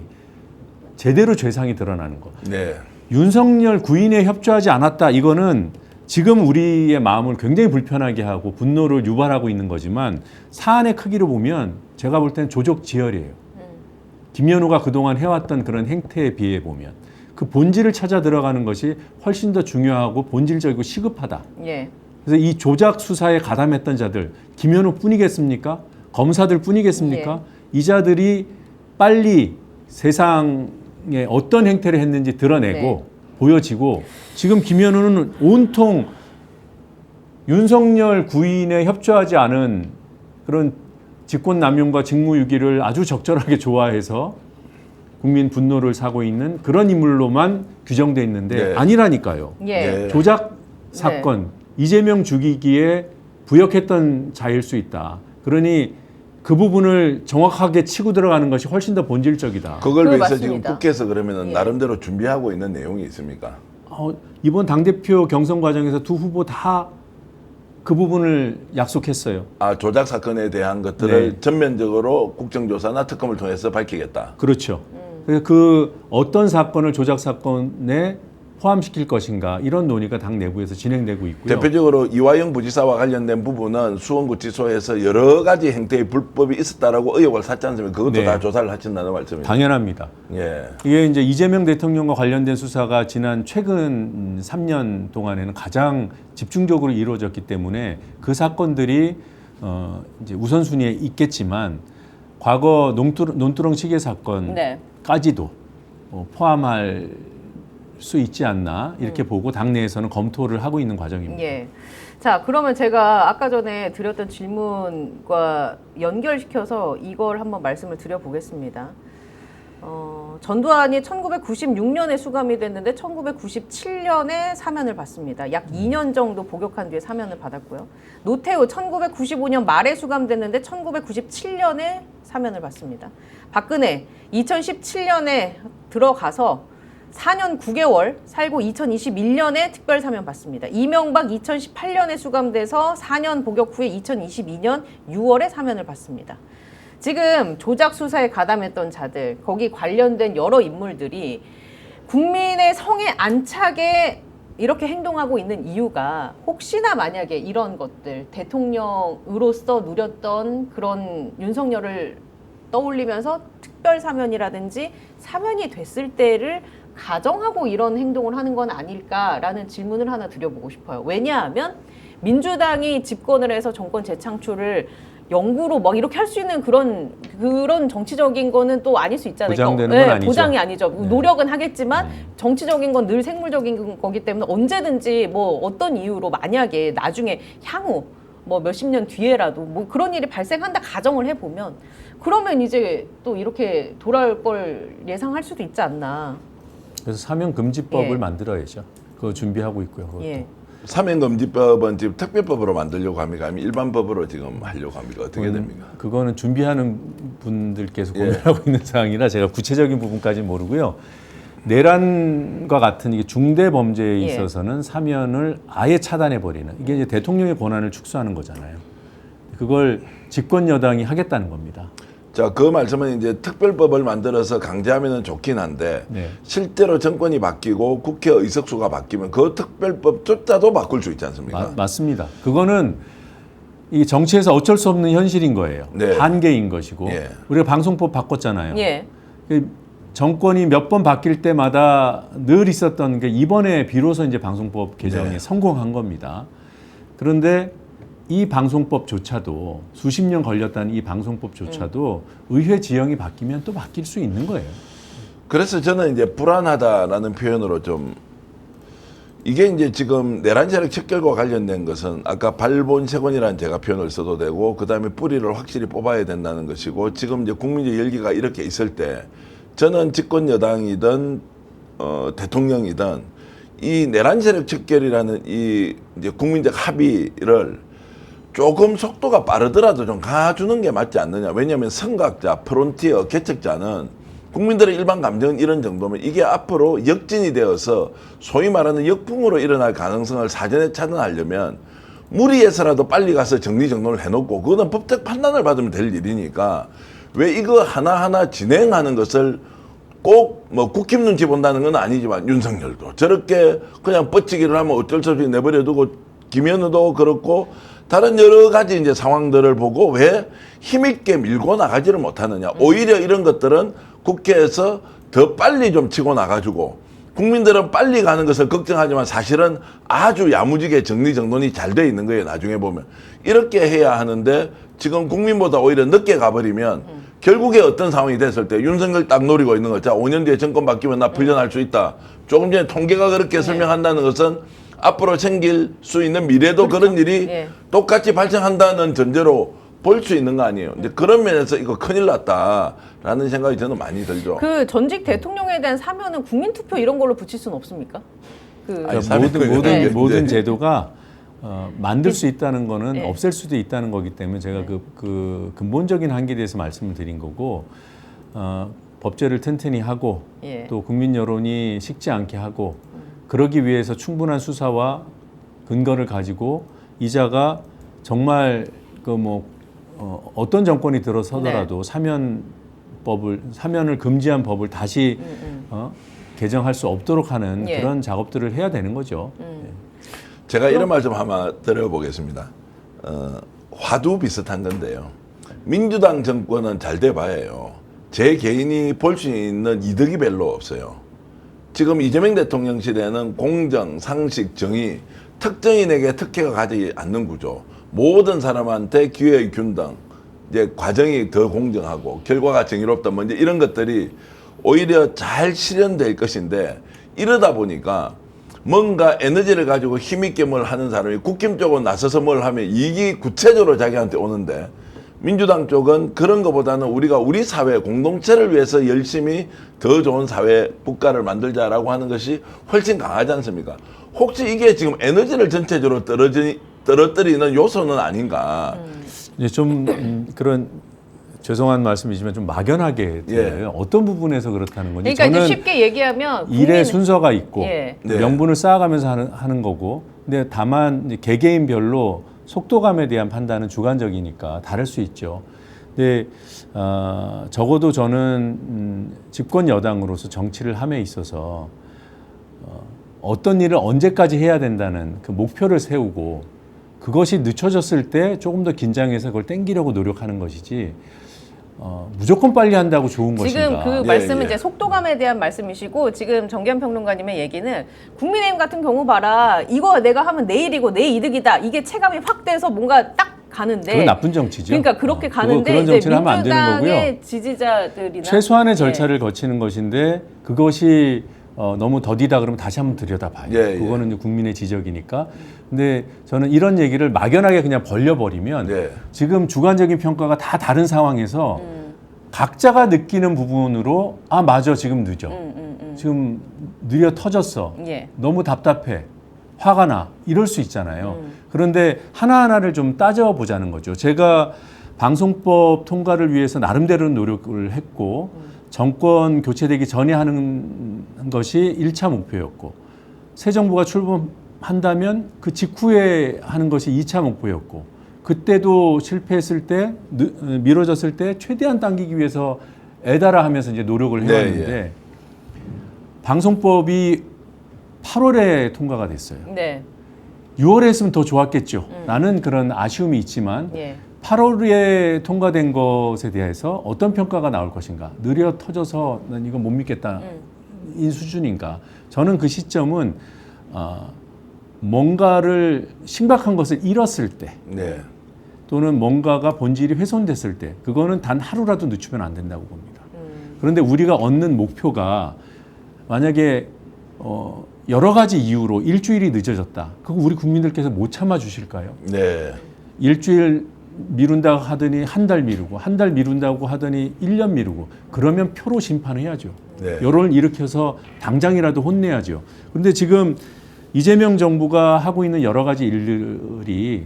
제대로 죄상이 드러나는 것. 네. 윤석열 구인에 협조하지 않았다. 이거는 지금 우리의 마음을 굉장히 불편하게 하고 분노를 유발하고 있는 거지만 사안의 크기로 보면 제가 볼 때는 조족지혈이에요. 김현우가 그동안 해왔던 그런 행태에 비해 보면 그 본질을 찾아 들어가는 것이 훨씬 더 중요하고 본질적이고 시급하다. 예. 그래서 이 조작 수사에 가담했던 자들 김현우 뿐이겠습니까? 검사들 뿐이겠습니까? 이 자들이 빨리 세상에 어떤 행태를 했는지 드러내고 보여지고 지금 김현우는 온통 윤석열 구인에 협조하지 않은 그런 직권남용과 직무유기를 아주 적절하게 좋아해서 국민 분노를 사고 있는 그런 인물로만 규정돼 있는데 아니라니까요. 예. 조작 사건, 이재명 죽이기에 부역했던 자일 수 있다. 그러니 그 부분을 정확하게 치고 들어가는 것이 훨씬 더 본질적이다. 그걸 위해서 맞습니다. 지금 국회에서 그러면은 나름대로 준비하고 있는 내용이 있습니까? 이번 당대표 경선 과정에서 두 후보 다 그 부분을 약속했어요. 조작 사건에 대한 것들을 네. 전면적으로 국정조사나 특검을 통해서 밝히겠다. 그렇죠. 그래서 그 어떤 사건을 조작 사건에 포함시킬 것인가 이런 논의가 당 내부에서 진행되고 있고요. 대표적으로 이화영 부지사와 관련된 부분은 수원구치소에서 여러 가지 행태의 불법이 있었다라고 의혹을 샀지 않습니까? 그것도 네. 다 조사를 하신다는 말씀입니다. 당연합니다. 예. 이게 이제 이재명 대통령과 관련된 수사가 지난 최근 3년 동안에는 가장 집중적으로 이루어졌기 때문에 그 사건들이 이제 우선순위에 있겠지만 과거 논두렁 시계 사건까지도 포함할 수 있지 않나 이렇게 보고 당내에서는 검토를 하고 있는 과정입니다. 예. 자, 그러면 제가 아까 전에 드렸던 질문과 연결시켜서 이걸 한번 말씀을 드려보겠습니다. 전두환이 1996년에 수감이 됐는데 1997년에 사면을 받습니다. 약 2년 정도 복역한 뒤에 사면을 받았고요. 노태우 1995년 말에 수감됐는데 1997년에 사면을 받습니다. 박근혜 2017년에 들어가서 4년 9개월 살고 2021년에 특별 사면 받습니다. 이명박 2018년에 수감돼서 4년 복역 후에 2022년 6월에 사면을 받습니다. 지금 조작 수사에 가담했던 자들, 거기 관련된 여러 인물들이 국민의 성에 안 차게 이렇게 행동하고 있는 이유가 혹시나 만약에 이런 것들, 대통령으로서 누렸던 그런 윤석열을 떠올리면서 특별 사면이라든지 사면이 됐을 때를 가정하고 이런 행동을 하는 건 아닐까라는 질문을 하나 드려보고 싶어요. 왜냐하면 민주당이 집권을 해서 정권 재창출을 영구로 막 이렇게 할 수 있는 그런 정치적인 거는 또 아닐 수 있잖아요. 보장되는 건 아니죠. 보장이 아니죠. 네. 노력은 하겠지만 정치적인 건 늘 생물적인 거기 때문에 언제든지 뭐 어떤 이유로 만약에 나중에 향후 뭐 몇십 년 뒤에라도 뭐 그런 일이 발생한다 가정을 해보면 그러면 이제 또 이렇게 돌아올 걸 예상할 수도 있지 않나. 그래서 사면금지법을 예. 만들어야죠. 그거 준비하고 있고요. 그것도. 예. 사면금지법은 지금 특별법으로 만들려고 합니까? 아니면 일반법으로 지금 하려고 합니까? 어떻게 됩니까? 그거는 준비하는 분들께서 고민하고 있는 사항이라 제가 구체적인 부분까지는 모르고요. 내란과 같은 이게 중대 범죄에 있어서는 사면을 아예 차단해 버리는 이게 이제 대통령의 권한을 축소하는 거잖아요. 그걸 집권 여당이 하겠다는 겁니다. 자, 그 말씀은 이제 특별법을 만들어서 강제하면은 좋긴 한데 네. 실제로 정권이 바뀌고 국회 의석수가 바뀌면 그 특별법조차도 바꿀 수 있지 않습니까? 맞습니다. 그거는 이 정치에서 어쩔 수 없는 현실인 거예요. 네. 한계인 것이고 예. 우리가 방송법 바꿨잖아요. 예. 정권이 몇 번 바뀔 때마다 늘 있었던 게 이번에 비로소 이제 방송법 개정에 네. 성공한 겁니다. 그런데 이 방송법조차도 수십 년 걸렸다는 이 방송법조차도 의회 지형이 바뀌면 또 바뀔 수 있는 거예요. 그래서 저는 이제 불안하다라는 표현으로 좀 이게 이제 지금 내란 세력 척결과 관련된 것은 아까 발본색원이라는 제가 표현을 써도 되고 그다음에 뿌리를 확실히 뽑아야 된다는 것이고 지금 이제 국민적 열기가 이렇게 있을 때 저는 집권 여당이든 대통령이든 이 내란 세력 척결이라는 이 이제 국민적 합의를 조금 속도가 빠르더라도 좀 가주는 게 맞지 않느냐. 왜냐하면 선각자, 프론티어, 개척자는 국민들의 일반 감정은 이런 정도면 이게 앞으로 역진이 되어서 소위 말하는 역풍으로 일어날 가능성을 사전에 차단하려면 무리해서라도 빨리 가서 정리정돈을 해놓고 그거는 법적 판단을 받으면 될 일이니까 왜 이거 하나하나 진행하는 것을 꼭 뭐 국힘 눈치 본다는 건 아니지만 윤석열도 저렇게 그냥 뻗치기를 하면 어쩔 수 없이 내버려두고 김현우도 그렇고 다른 여러 가지 이제 상황들을 보고 왜 힘있게 밀고 나가지를 못하느냐. 오히려 이런 것들은 국회에서 더 빨리 좀 치고 나가주고 국민들은 빨리 가는 것을 걱정하지만 사실은 아주 야무지게 정리정돈이 잘 돼 있는 거예요. 나중에 보면. 이렇게 해야 하는데 지금 국민보다 오히려 늦게 가버리면 결국에 어떤 상황이 됐을 때 윤석열 딱 노리고 있는 거. 자, 5년 뒤에 정권 바뀌면 나 풀려날 수 있다. 조금 전에 통계가 그렇게 설명한다는 것은 앞으로 생길 수 있는 미래도 그런 일이 똑같이 발생한다는 전제로 볼 수 있는 거 아니에요. 이제 그런 면에서 이거 큰일 났다라는 생각이 저는 많이 들죠. 그 전직 대통령에 대한 사면은 국민투표 이런 걸로 붙일 수는 없습니까? 아니, 모든 제도가 만들 수 있다는 거는 네. 없앨 수도 있다는 거기 때문에 제가 그 근본적인 한계에 대해서 말씀을 드린 거고 법제를 튼튼히 하고 또 국민 여론이 식지 않게 하고 그러기 위해서 충분한 수사와 근거를 가지고 이자가 정말 어떤 정권이 들어서더라도 사면을 금지한 법을 다시 개정할 수 없도록 하는 그런 작업들을 해야 되는 거죠. 제가 이런 말 좀 한번 드려보겠습니다. 화두 비슷한 건데요. 민주당 정권은 잘 돼봐야요. 제 개인이 볼 수 있는 이득이 별로 없어요. 지금 이재명 대통령 시대는 공정, 상식, 정의, 특정인에게 특혜가 가지 않는 구조. 모든 사람한테 기회의 균등, 이제 과정이 더 공정하고 결과가 정의롭다. 뭐 이제 이런 것들이 오히려 잘 실현될 것인데 이러다 보니까 뭔가 에너지를 가지고 힘있게 뭘 하는 사람이 국힘 쪽으로 나서서 뭘 하면 이익이 구체적으로 자기한테 오는데 민주당 쪽은 그런 것보다는 우리가 우리 사회 공동체를 위해서 열심히 더 좋은 사회 국가를 만들자라고 하는 것이 훨씬 강하지 않습니까? 혹시 이게 지금 에너지를 전체적으로 떨어뜨리는 요소는 아닌가? 이제 좀 그런 죄송한 말씀이지만 좀 막연하게 들려요. 어떤 부분에서 그렇다는 건지. 그러니까 저는 이제 쉽게 얘기하면 일의 순서가 있고 예. 명분을 쌓아가면서 하는 거고, 근데 다만 이제 개개인별로 속도감에 대한 판단은 주관적이니까 다를 수 있죠. 근데 적어도 저는 집권 여당으로서 정치를 함에 있어서 어떤 일을 언제까지 해야 된다는 그 목표를 세우고 그것이 늦춰졌을 때 조금 더 긴장해서 그걸 땡기려고 노력하는 것이지 무조건 빨리 한다고 좋은 지금 것인가. 그 말씀은 이제 속도감에 대한 말씀이시고 지금 정기현 평론가님의 얘기는 국민의힘 같은 경우 봐라. 이거 내가 하면 내 일이고 내 이득이다. 이게 체감이 확 돼서 뭔가 딱 가는데 그건 나쁜 정치죠. 그러니까 그렇게 가는데 그런 이제 정치를 하면 안 되는 거고요. 민주당의 지지자들이나 최소한의 절차를 거치는 것인데 그것이 너무 더디다 그러면 다시 한번 들여다봐요. 그거는 이제 국민의 지적이니까. 근데 저는 이런 얘기를 막연하게 그냥 벌려버리면 지금 주관적인 평가가 다 다른 상황에서 각자가 느끼는 부분으로 아 맞아 지금 늦어. 지금 느려 터졌어. 너무 답답해. 화가 나. 이럴 수 있잖아요. 그런데 하나하나를 좀 따져보자는 거죠. 제가 방송법 통과를 위해서 나름대로 노력을 했고 정권 교체되기 전에 하는 것이 1차 목표였고 새 정부가 출범한다면 그 직후에 하는 것이 2차 목표였고 그때도 실패했을 때 미뤄졌을 때 최대한 당기기 위해서 애달아 하면서 이제 노력을 해왔는데 방송법이 8월에 통과가 됐어요. 6월에 했으면 더 좋았겠죠. 라는 그런 아쉬움이 있지만 8월에 통과된 것에 대해서 어떤 평가가 나올 것인가. 느려 터져서 난 이거 못 믿겠다. 이 수준인가. 저는 그 시점은 뭔가를 심각한 것을 잃었을 때 또는 뭔가가 본질이 훼손됐을 때 그거는 단 하루라도 늦추면 안 된다고 봅니다. 그런데 우리가 얻는 목표가 만약에 여러 가지 이유로 일주일이 늦어졌다. 그거 우리 국민들께서 못 참아 주실까요? 네. 일주일 미룬다고 하더니 한 달 미루고 한 달 미룬다고 하더니 1년 미루고 그러면 표로 심판해야죠. 네. 여론을 일으켜서 당장이라도 혼내야죠. 그런데 지금 이재명 정부가 하고 있는 여러 가지 일들이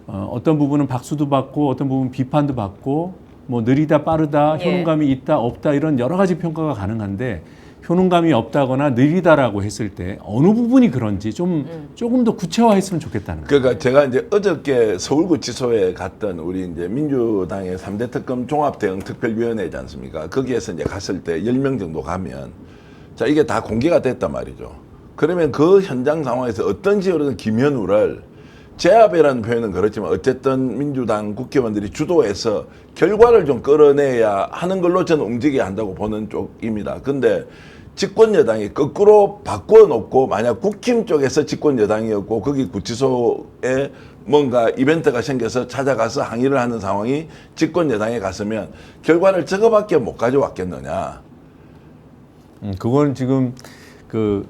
어떤 부분은 박수도 받고 어떤 부분은 비판도 받고 뭐 느리다 빠르다 예. 효능감이 있다 없다 이런 여러 가지 평가가 가능한데 효능감이 없다거나 느리다라고 했을 때 어느 부분이 그런지 조금 더 구체화했으면 좋겠다는 거예요. 그러니까 제가 이제 어저께 서울구치소에 갔던 우리 이제 민주당의 3대 특검 종합대응특별위원회지 않습니까? 거기에서 이제 갔을 때 10명 정도 가면 자, 이게 다 공개가 됐단 말이죠. 그러면 그 현장 상황에서 어떤 지역은 김현우를 제압이라는 표현은 그렇지만 어쨌든 민주당 국회의원들이 주도해서 결과를 좀 끌어내야 하는 걸로 저는 움직여야 한다고 보는 쪽입니다. 근데 집권 여당이 거꾸로 바꾸어 놓고 만약 국힘 쪽에서 집권 여당이었고 거기 구치소에 뭔가 이벤트가 생겨서 찾아가서 항의를 하는 상황이 집권 여당에 갔으면 결과를 저거밖에 못 가져왔겠느냐. 그건 지금 그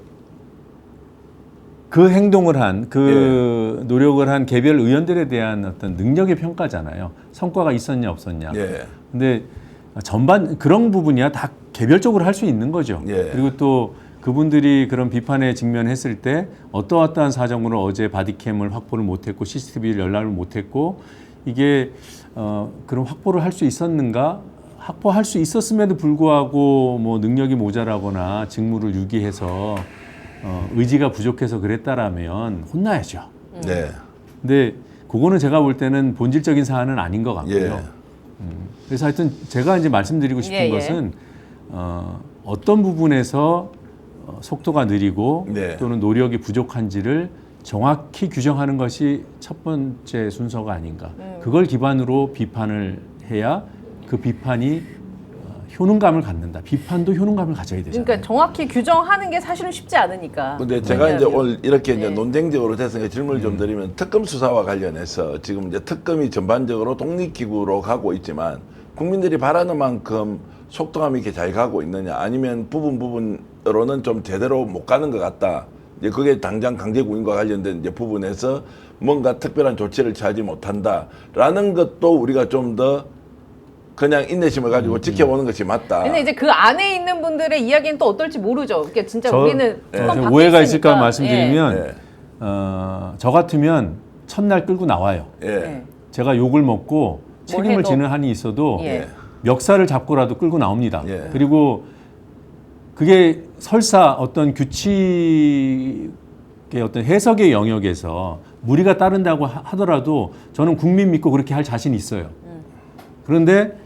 행동을 한, 노력을 한 개별 의원들에 대한 어떤 능력의 평가잖아요. 성과가 있었냐, 없었냐. 예. 근데 전반, 그런 부분이야 다 개별적으로 할 수 있는 거죠. 예. 그리고 또 그분들이 그런 비판에 직면했을 때 어떠한 사정으로 어제 바디캠을 확보를 못했고 CCTV를 연락을 못했고 이게 그런 확보를 할 수 있었는가? 확보할 수 있었음에도 불구하고 뭐 능력이 모자라거나 직무를 유기해서 의지가 부족해서 그랬다라면 혼나야죠. 네. 근데 그거는 제가 볼 때는 본질적인 사안은 아닌 것 같고요. 예. 그래서 하여튼 제가 이제 말씀드리고 싶은 예, 예. 것은 어떤 부분에서 속도가 느리고 네. 또는 노력이 부족한지를 정확히 규정하는 것이 첫 번째 순서가 아닌가. 그걸 기반으로 비판을 해야 그 비판이 효능감을 갖는다. 비판도 효능감을 가져야 되잖아요. 그러니까 정확히 규정하는 게 사실은 쉽지 않으니까. 근데 제가 이제 오늘 이렇게 이제 네. 논쟁적으로 됐으니까 질문을 좀 드리면 특검 수사와 관련해서 지금 이제 특검이 전반적으로 독립기구로 가고 있지만 국민들이 바라는 만큼 속도감 있게 잘 가고 있느냐 아니면 부분으로는 좀 제대로 못 가는 것 같다. 이제 그게 당장 강제구인과 관련된 이제 부분에서 뭔가 특별한 조치를 취하지 못한다라는 것도 우리가 좀 더 그냥 인내심을 가지고 지켜보는 것이 맞다. 근데 이제 그 안에 있는 분들의 이야기는 또 어떨지 모르죠. 그러니까 진짜 우리는 특검 밖에 오해가 있으니까. 있을까 말씀드리면 예. 저 같으면 첫날 끌고 나와요. 예. 예. 제가 욕을 먹고 책임을 해도. 지는 한이 있어도 예. 멱살을 잡고라도 끌고 나옵니다. 예. 그리고 그게 설사 어떤 규칙의 어떤 해석의 영역에서 무리가 따른다고 하더라도 저는 국민 믿고 그렇게 할 자신이 있어요. 그런데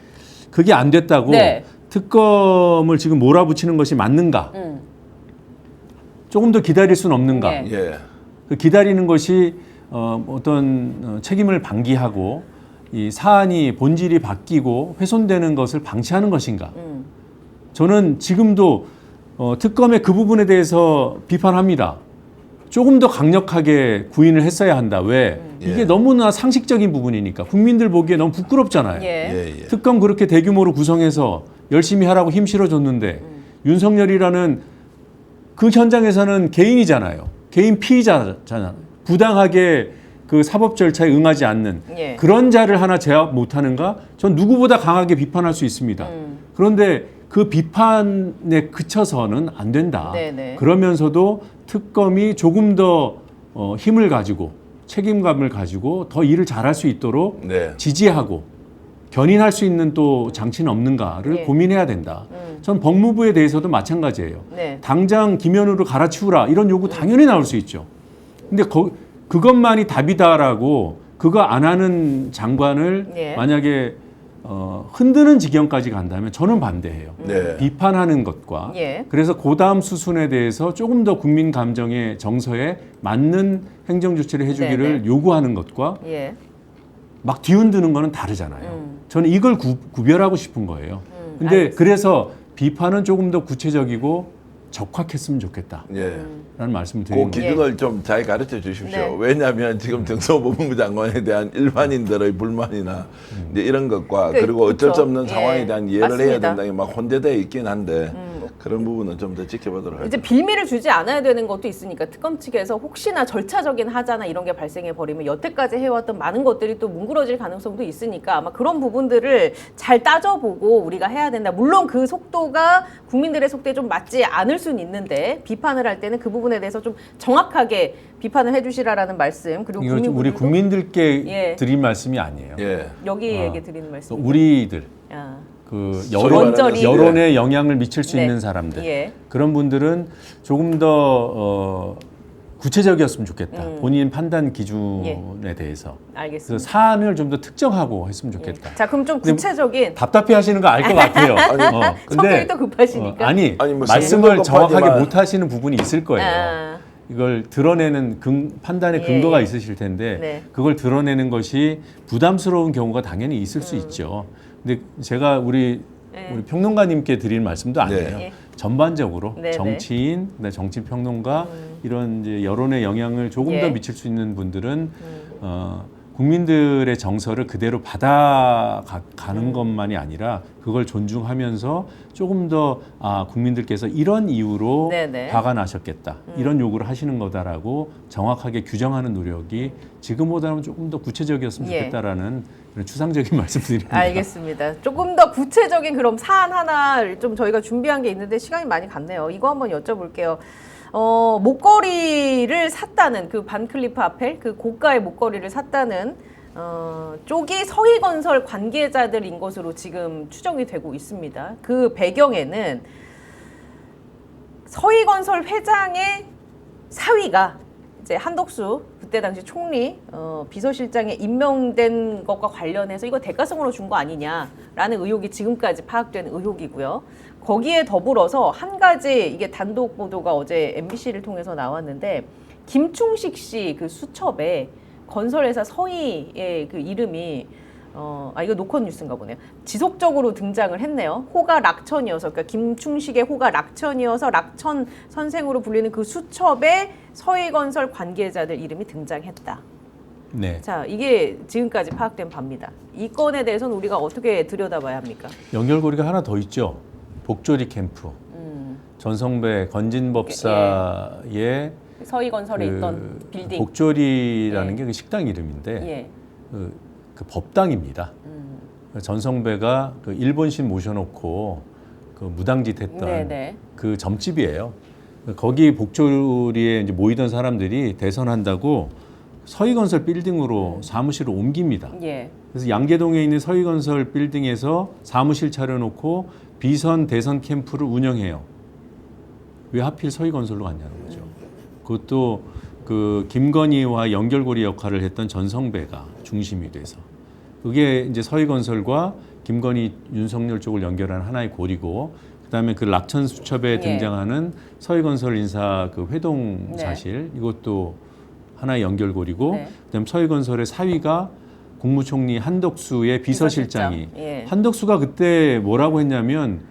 그게 안 됐다고 네. 특검을 지금 몰아붙이는 것이 맞는가? 조금 더 기다릴 수는 없는가? 네. 예. 그 기다리는 것이 어떤 책임을 방기하고 이 사안이 본질이 바뀌고 훼손되는 것을 방치하는 것인가? 저는 지금도 특검의 그 부분에 대해서 비판합니다. 조금 더 강력하게 구인을 했어야 한다. 왜? 이게 예. 너무나 상식적인 부분이니까 국민들 보기에 너무 부끄럽잖아요. 예. 예. 예. 특검 그렇게 대규모로 구성해서 열심히 하라고 힘 실어줬는데 윤석열이라는 그 현장에서는 개인이잖아요. 개인 피의자잖아요. 부당하게 그 사법 절차에 응하지 않는 예. 그런 자를 하나 제압 못하는가? 전 누구보다 강하게 비판할 수 있습니다. 그런데 그 비판에 그쳐서는 안 된다. 네네. 그러면서도 특검이 조금 더 힘을 가지고 책임감을 가지고 더 일을 잘할 수 있도록 네. 지지하고 견인할 수 있는 또 장치는 없는가를 예. 고민해야 된다. 전 법무부에 대해서도 마찬가지예요. 네. 당장 김현우를 갈아치우라 이런 요구 당연히 나올 수 있죠. 근데 그것만이 답이다라고 그거 안 하는 장관을 예. 만약에 흔드는 지경까지 간다면 저는 반대해요. 네. 비판하는 것과 예. 그래서 그다음 수순에 대해서 조금 더 국민 감정의 정서에 맞는 행정 조치를 해주기를 네네. 요구하는 것과 예. 막 뒤흔드는 거는 다르잖아요. 저는 이걸 구별하고 싶은 거예요. 근데 알겠습니다. 그래서 비판은 조금 더 구체적이고 적확했으면 좋겠다. 예. 라는 말씀을 그 드리는 거예요. 기준을 좀 잘 가르쳐 주십시오. 네. 왜냐하면 지금 정성호법무부 장관에 대한 일반인들의 불만이나 이제 이런 것과 그, 그리고 어쩔 수 그쵸. 없는 예. 상황에 대한 이해를 해야 맞습니다. 된다는 게 막 혼재되어 있긴 한데 그런 부분은 좀 더 지켜보도록 이제 하죠. 빌미를 주지 않아야 되는 것도 있으니까 특검 측에서 혹시나 절차적인 하자나 이런 게 발생해 버리면 여태까지 해왔던 많은 것들이 또 뭉그러질 가능성도 있으니까 아마 그런 부분들을 잘 따져보고 우리가 해야 된다. 물론 그 속도가 국민들의 속도에 좀 맞지 않을 수는 있는데 비판을 할 때는 그 부분에 대해서 좀 정확하게 비판을 해주시라라는 말씀. 그리고 이거 좀 우리 국민분들도 국민들께 예. 드린 말씀이 아니에요. 예. 여기에게 드리는 말씀. 우리들 아, 그 소위 말하는 여론에 영향을 미칠 수 네. 있는 사람들 예. 그런 분들은 조금 더 구체적이었으면 좋겠다. 본인 판단 기준에 대해서 그래서 알겠습니다. 사안을 좀 더 특정하고 했으면 좋겠다. 자, 그럼 좀 근데 구체적인 답답해 하시는 거 알 것 같아요. 성격이 또 급하시니까. 아니 아니, 뭐 말씀을 성격은 정확하게 급하지만 못 하시는 부분이 있을 거예요. 아, 이걸 드러내는 판단의 예, 근거가 예. 있으실 텐데 네. 그걸 드러내는 것이 부담스러운 경우가 당연히 있을 수 있죠. 근데 제가 우리 평론가님께 드릴 말씀도 아니에요. 네. 전반적으로 네, 정치인, 그다음에 정치 평론가 이런 이제 여론의 영향을 조금 예. 더 미칠 수 있는 분들은 국민들의 정서를 그대로 받아가는 것만이 아니라 그걸 존중하면서 조금 더 국민들께서 이런 이유로 네네. 화가 나셨겠다. 이런 요구를 하시는 거다라고 정확하게 규정하는 노력이 지금보다는 조금 더 구체적이었으면 예. 좋겠다라는 그런 추상적인 말씀드립니다. 알겠습니다. 조금 더 구체적인 그럼 사안 하나를 좀 저희가 준비한 게 있는데 시간이 많이 갔네요. 이거 한번 여쭤볼게요. 목걸이를 샀다는 그 반클리프 아펠 그 고가의 목걸이를 샀다는 쪽이 서희건설 관계자들인 것으로 지금 추정이 되고 있습니다. 그 배경에는 서희건설 회장의 사위가 이제 한덕수 그때 당시 총리 비서실장에 임명된 것과 관련해서 이거 대가성으로 준 거 아니냐라는 의혹이 지금까지 파악되는 의혹이고요. 거기에 더불어서 한 가지 이게 단독 보도가 어제 MBC를 통해서 나왔는데 김충식 씨 그 수첩에 건설회사 서희의 그 이름이 이거 노컷 뉴스인가 보네요. 지속적으로 등장을 했네요. 호가 락천이어서 그러니까 김충식의 호가 락천이어서 락천 선생으로 불리는 그 수첩에 서희건설 관계자들 이름이 등장했다. 네. 자, 이게 지금까지 파악된 바입니다. 이 건에 대해서는 우리가 어떻게 들여다봐야 합니까? 연결고리가 하나 더 있죠. 복조리 캠프. 전성배 건진법사의 서희건설에 있던 빌딩. 복조리라는 예. 게 그 식당 이름인데 예. 그 법당입니다. 전성배가 그 일본신 모셔놓고 그 무당짓했던 네네. 그 점집이에요. 거기 복조리에 이제 모이던 사람들이 대선한다고 서희건설 빌딩으로 사무실을 옮깁니다. 예. 그래서 양계동에 있는 서희건설 빌딩에서 사무실 차려놓고 비선 대선 캠프를 운영해요. 왜 하필 서희건설로 갔냐는 거죠. 그것도 그 김건희와 연결고리 역할을 했던 전성배가 중심이 돼서 그게 이제 서희건설과 김건희, 윤석열 쪽을 연결하는 하나의 고리고 그다음에 그 락천 수첩에 예. 등장하는 서희건설 인사 그 회동 네. 사실 이것도 하나의 연결고리고 네. 그다음 서희건설의 사위가 국무총리 한덕수의 비서실장이 비서실장. 예. 한덕수가 그때 뭐라고 했냐면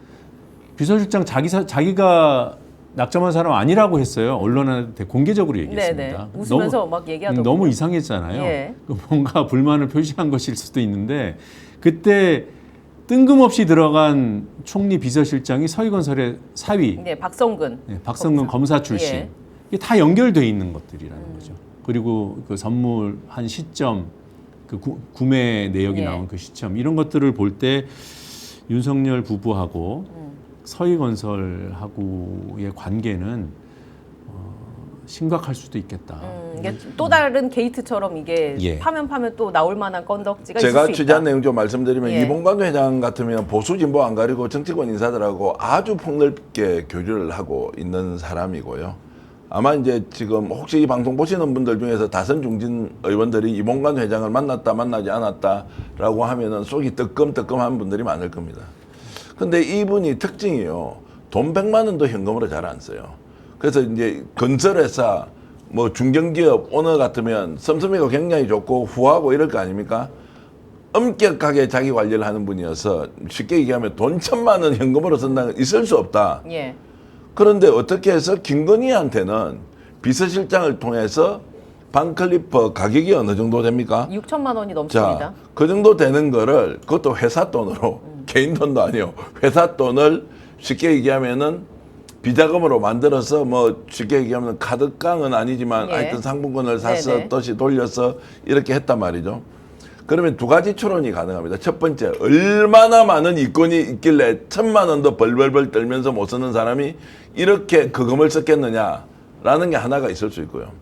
비서실장 자기가 낙점한 사람 아니라고 했어요. 언론한테 공개적으로 얘기했습니다. 네네. 웃으면서 막 얘기하더군요. 너무 이상했잖아요. 예. 뭔가 불만을 표시한 것일 수도 있는데 그때 뜬금없이 들어간 총리 비서실장이 서희건설의 사위 네, 박성근. 박성근 검사 출신 예. 이게 다 연결돼 있는 것들이라는 거죠. 그리고 그 선물한 시점, 그 구매 내역이 예. 나온 그 시점 이런 것들을 볼 때 윤석열 부부하고 서희건설하고의 관계는 심각할 수도 있겠다. 이게 또 다른 게이트처럼 이게 예. 파면 또 나올 만한 건덕지가 있을 제가 수 있다. 취재한 내용 좀 말씀드리면 예. 이봉관 회장 같으면 보수 진보 안 가리고 정치권 인사들하고 아주 폭넓게 교류를 하고 있는 사람이고요. 아마 이제 지금 혹시 이 방송 보시는 분들 중에서 다선 중진 의원들이 이봉관 회장을 만났다 만나지 않았다라고 하면은 속이 뜨끔뜨끔한 분들이 많을 겁니다. 근데 이분이 특징이요. 돈 100만 원도 현금으로 잘 안 써요. 그래서 이제 건설회사 뭐 중견기업 오너 같으면 씀씀이가 굉장히 좋고 후하고 이럴 거 아닙니까? 엄격하게 자기 관리를 하는 분이어서 쉽게 얘기하면 돈 1,000만 원 현금으로 쓴다는 건 있을 수 없다. 예. 그런데 어떻게 해서 김건희한테는 비서실장을 통해서 반클리프 가격이 어느 정도 됩니까? 6천만 원이 넘습니다. 자, 그 정도 되는 거를 그것도 회사 돈으로 개인 돈도 아니에요. 회사 돈을 쉽게 얘기하면은 비자금으로 만들어서 뭐 쉽게 얘기하면 카드깡은 아니지만 예. 하여튼 상품권을 사서 네네. 다시 돌려서 이렇게 했단 말이죠. 그러면 두 가지 추론이 가능합니다. 첫 번째, 얼마나 많은 이권이 있길래 1,000만 원도 벌벌벌 떨면서 못 쓰는 사람이 이렇게 거금을 썼겠느냐라는 게 하나가 있을 수 있고요.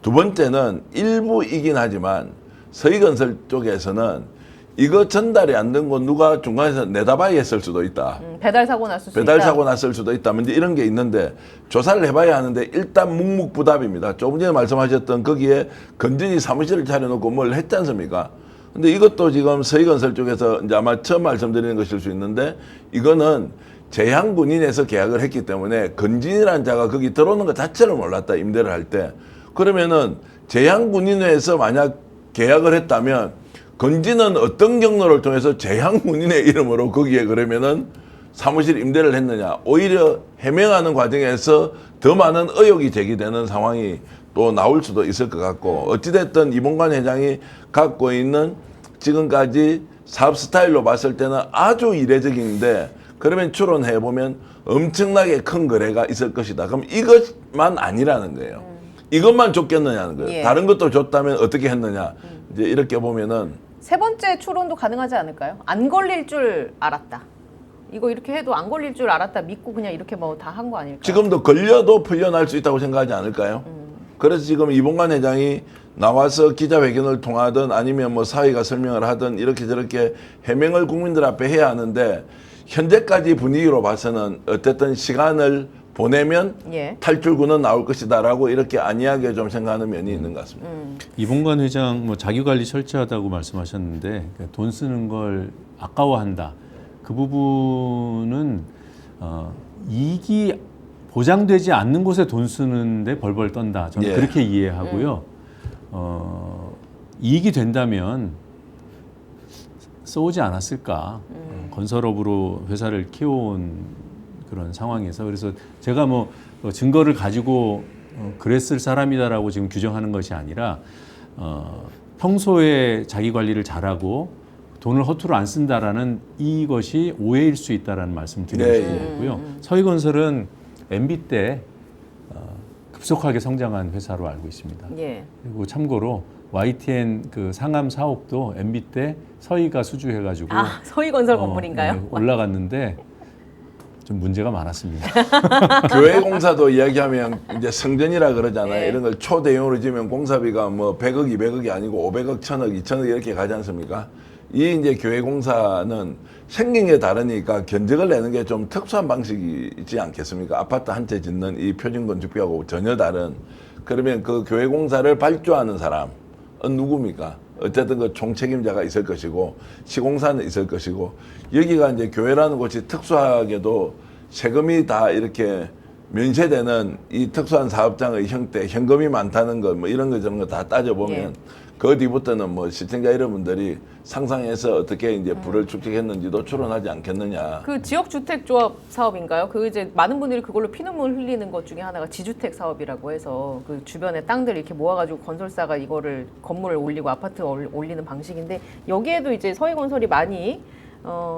두 번째는 일부이긴 하지만 서희건설 쪽에서는 이거 전달이 안 된 거 누가 중간에서 내다봐야 했을 수도 있다. 배달 사고 났을 수 배달 있다. 사고 났을 수도 있다. 이제 이런 게 있는데 조사를 해봐야 하는데 일단 묵묵부답입니다. 조금 전에 말씀하셨던 거기에 건진이 사무실을 차려놓고 뭘 했지 않습니까? 근데 이것도 지금 서희건설 쪽에서 이제 아마 처음 말씀드리는 것일 수 있는데 이거는 제향군인에서 계약을 했기 때문에 건진이라는 자가 거기 들어오는 것 자체를 몰랐다. 임대를 할 때. 그러면은 제향군인회에서 만약 계약을 했다면 건진은 어떤 경로를 통해서 제향군인의 이름으로 거기에 그러면은 사무실 임대를 했느냐. 오히려 해명하는 과정에서 더 많은 의혹이 제기되는 상황이 또 나올 수도 있을 것 같고 어찌됐든 이봉관 회장이 갖고 있는 지금까지 사업 스타일로 봤을 때는 아주 이례적인데 그러면 추론해 보면 엄청나게 큰 거래가 있을 것이다. 그럼 이것만 아니라는 거예요. 이것만 줬겠느냐는 거예요. 예. 다른 것도 줬다면 어떻게 했느냐. 이제 이렇게 보면은 세 번째 추론도 가능하지 않을까요? 안 걸릴 줄 알았다. 이거 이렇게 해도 안 걸릴 줄 알았다 믿고 그냥 이렇게 뭐 다 한 거 아닐까요? 지금도 걸려도 풀려날 수 있다고 생각하지 않을까요? 그래서 지금 이봉관 회장이 나와서 기자회견을 통하든 아니면 뭐 사회가 설명을 하든 이렇게 저렇게 해명을 국민들 앞에 해야 하는데 현재까지 분위기로 봐서는 어쨌든 시간을 보내면 예. 탈출구는 나올 것이다라고 이렇게 안이하게 좀 생각하는 면이 있는 것 같습니다. 이봉관 회장 뭐 자기 관리 철저하다고 말씀하셨는데 그러니까 돈 쓰는 걸 아까워한다. 그 부분은 이익이 보장되지 않는 곳에 돈 쓰는데 벌벌 떤다. 저는 예. 그렇게 이해하고요. 이익이 된다면 쏘지 않았을까. 건설업으로 회사를 키워온 그런 상황에서 그래서 제가 뭐 증거를 가지고 그랬을 사람이다라고 지금 규정하는 것이 아니라 평소에 자기 관리를 잘하고 돈을 허투루 안 쓴다라는 이것이 오해일 수 있다라는 말씀을 드리고 네, 싶은 거고요. 서희건설은 MB 때 급속하게 성장한 회사로 알고 있습니다. 예. 그리고 참고로 YTN 그 상암 사업도 MB 때 서희가 수주해가지고 아, 서희건설 건물인가요? 네, 올라갔는데 좀 문제가 많았습니다. 교회 공사도 이야기하면 이제 성전이라 그러잖아요. 네. 이런 걸 초대형으로 지면 공사비가 뭐 100억, 200억이 아니고 500억, 1000억, 2000억 이렇게 가지 않습니까? 이 이제 교회 공사는 생긴 게 다르니까 견적을 내는 게 좀 특수한 방식이지 않겠습니까? 아파트 한 채 짓는 이 표준 건축비하고 전혀 다른. 그러면 그 교회 공사를 발주하는 사람은 누굽니까? 어쨌든 그 총책임자가 있을 것이고 시공사는 있을 것이고 여기가 이제 교회라는 곳이 특수하게도 세금이 다 이렇게 면세되는 이 특수한 사업장의 형태, 현금이 많다는 것, 뭐 이런 거 저런 거 다 따져보면 예. 그 뒤부터는 뭐 시청자 여러분들이 상상해서 어떻게 이제 불을 축적했는지도 추론하지 않겠느냐. 그 지역주택조합 사업인가요? 그 이제 많은 분들이 그걸로 피눈물 흘리는 것 중에 하나가 지주택 사업이라고 해서 그 주변에 땅들 이렇게 모아가지고 건설사가 이거를 건물을 올리고 아파트 올리는 방식인데 여기에도 이제 서희건설이 많이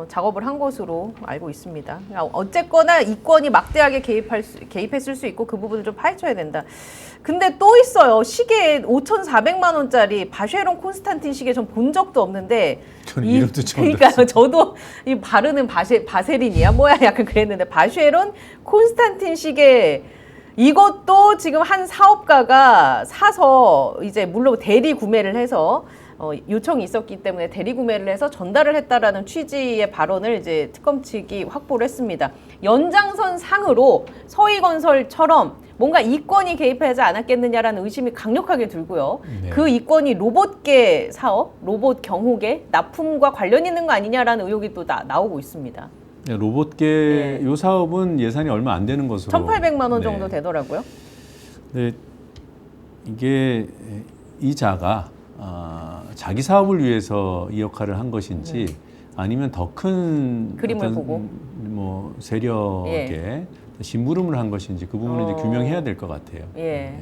작업을 한 것으로 알고 있습니다. 어쨌거나 이권이 막대하게 개입했을 수 있고 그 부분을 좀 파헤쳐야 된다. 근데 또 있어요. 시계 5,400만 원짜리 바쉐론 콘스탄틴 시계 전 본 적도 없는데 저는 이름도 처음 그러니까 들었어요. 저도 이 발음은 바세린이야 뭐야 약간 그랬는데 바쉐론 콘스탄틴 시계 이것도 지금 한 사업가가 사서 이제 물론 대리 구매를 해서 요청이 있었기 때문에 대리 구매를 해서 전달을 했다라는 취지의 발언을 이제 특검 측이 확보를 했습니다. 연장선 상으로 서희건설처럼 뭔가 이권이 개입하지 않았겠느냐라는 의심이 강력하게 들고요. 네. 그 이권이 로봇계 사업, 로봇 경호계 납품과 관련 있는 거 아니냐라는 의혹이 또 나오고 있습니다. 네, 로봇계 네. 이 사업은 예산이 얼마 안 되는 것으로 1,800만 원 네. 정도 되더라고요. 네, 이게 이 자가 자기 사업을 위해서 이 역할을 한 것인지 아니면 더 큰 그림을 보고 뭐 세력에 심부름을 한 것인지 그 부분을 이제 규명해야 될 것 같아요. 예.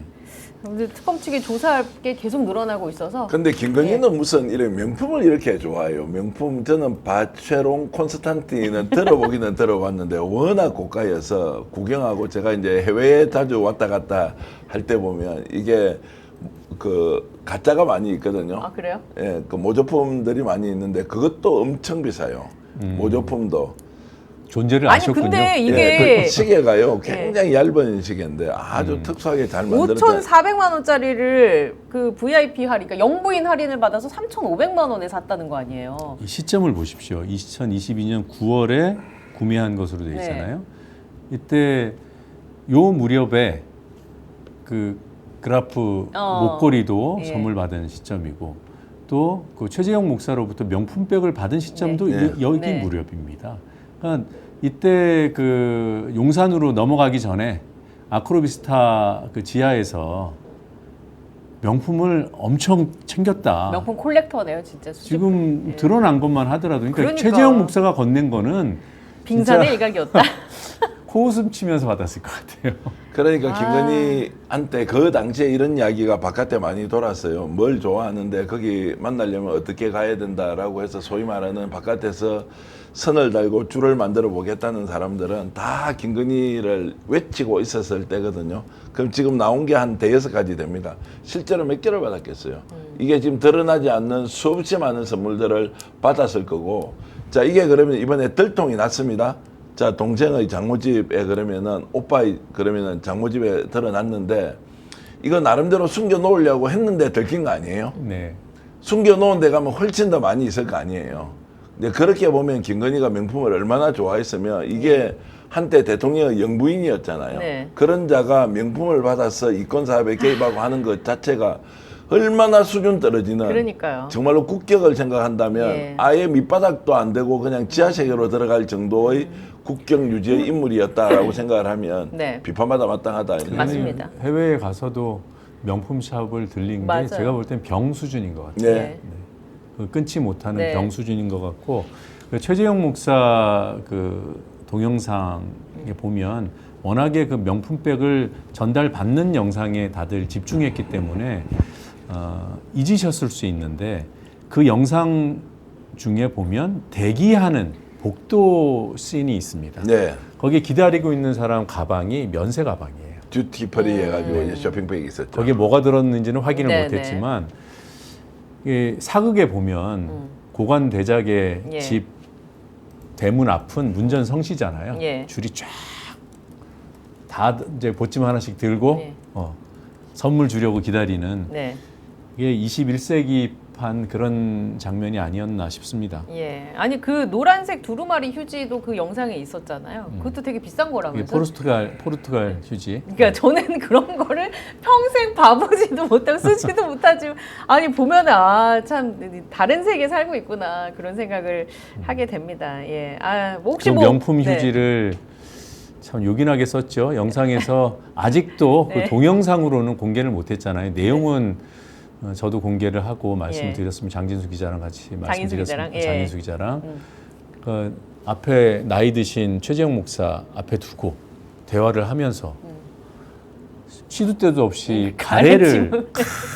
근데 특검 측이 조사할 게 계속 늘어나고 있어서. 근데 김건희는 무슨 이런 명품을 이렇게 좋아해요. 명품 저는 바체롱 콘스탄티는 들어보기는 들어봤는데 워낙 고가여서 구경하고 제가 이제 해외에 자주 왔다 갔다 할 때 보면 이게 그 가짜가 많이 있거든요. 아, 그래요? 예, 그 모조품들이 많이 있는데 그것도 엄청 비싸요. 모조품도. 존재를 아니, 아셨군요. 근데 이게 예, 그 시계가요. 굉장히 얇은 시계인데 아주 특수하게 잘 만들었다. 5,400만 원짜리를 그 VIP 할인, 그러니까 영부인 할인을 받아서 3,500만 원에 샀다는 거 아니에요? 이 시점을 보십시오. 2022년 9월에 구매한 것으로 되어 있잖아요. 이때 요 무렵에 그 그라프 목걸이도 예. 선물 받은 시점이고 또 그 최재형 목사로부터 명품백을 받은 시점도 네. 여기 네. 무렵입니다. 그러니까 이때 그 용산으로 넘어가기 전에 아크로비스타 그 지하에서 명품을 엄청 챙겼다. 명품 콜렉터네요, 진짜. 수집. 지금 드러난 것만 하더라도 그러니까 그러니까. 최재형 목사가 건넨 거는 빙산의 진짜 일각이었다. 코웃음 치면서 받았을 것 같아요. 그러니까 김건희한테 그 당시에 이런 이야기가 바깥에 많이 돌았어요. 뭘 좋아하는데 거기 만나려면 어떻게 가야 된다라고 해서 소위 말하는 바깥에서 선을 달고 줄을 만들어 보겠다는 사람들은 다 김건희를 외치고 있었을 때거든요. 그럼 지금 나온 게 한 대여섯 가지 됩니다. 실제로 몇 개를 받았겠어요. 이게 지금 드러나지 않는 수없이 많은 선물들을 받았을 거고, 자, 이게 그러면 이번에 들통이 났습니다. 자, 동생의 장모집에 그러면은 오빠의 그러면은 장모집에 드러났는데 이거 나름대로 숨겨 놓으려고 했는데 들킨 거 아니에요? 네. 숨겨 놓은 데 가면 훨씬 더 많이 있을 거 아니에요. 근데 그렇게 보면 김건희가 명품을 얼마나 좋아했으면 이게 한때 대통령의 영부인이었잖아요. 네. 그런 자가 명품을 받아서 이권 사업에 개입하고 하는 것 자체가 얼마나 수준 떨어지는 그러니까요. 정말로 국격을 생각한다면 예. 아예 밑바닥도 안 되고 그냥 지하세계로 들어갈 정도의 국격 유지의 인물이었다라고 생각을 하면 네. 비판받아 마땅하다. 맞습니다. 해외에 가서도 명품 샵을 들린 맞아요. 게 제가 볼 땐 병 수준인 것 같아요. 네. 그 끊지 못하는 네. 병 수준인 것 같고 그 최재형 목사 그 동영상에 보면 워낙에 그 명품백을 전달받는 영상에 다들 집중했기 때문에 잊으셨을 수 있는데 그 영상 중에 보면 대기하는 복도 씬이 있습니다. 네. 거기에 기다리고 있는 사람 가방이 면세 가방이에요. 듀티프리 해가지고 이제 쇼핑백이 있었죠. 거기에 뭐가 들었는지는 확인을 네, 못했지만 이게 사극에 보면 고관 대작의 예. 집 대문 앞은 문전성시잖아요. 예. 줄이 쫙 다 이제 보찜 하나씩 들고 예. 선물 주려고 기다리는 네. 이게 21세기판 그런 장면이 아니었나 싶습니다. 예. 아니 그 노란색 두루마리 휴지도 그 영상에 있었잖아요. 그것도 되게 비싼 이게 거라면서. 포르투갈 휴지. 그러니까 저는 그런 거를 평생 봐보지도 못하고 쓰지도 못하지만 아니 보면은 참 다른 세계에 살고 있구나 그런 생각을 하게 됩니다. 예. 뭐 혹시 그 뭐 명품 네. 휴지를 참 요긴하게 썼죠. 영상에서 아직도 네. 그 동영상으로는 공개를 못했잖아요. 내용은 저도 공개를 하고 말씀을 예. 드렸으면 장진수 기자랑 같이 장인수 말씀드렸습니다. 기자랑, 예. 장인수 기자랑 그 앞에 나이 드신 최재형 목사 앞에 두고 대화를 하면서 시도 때도 없이 가래를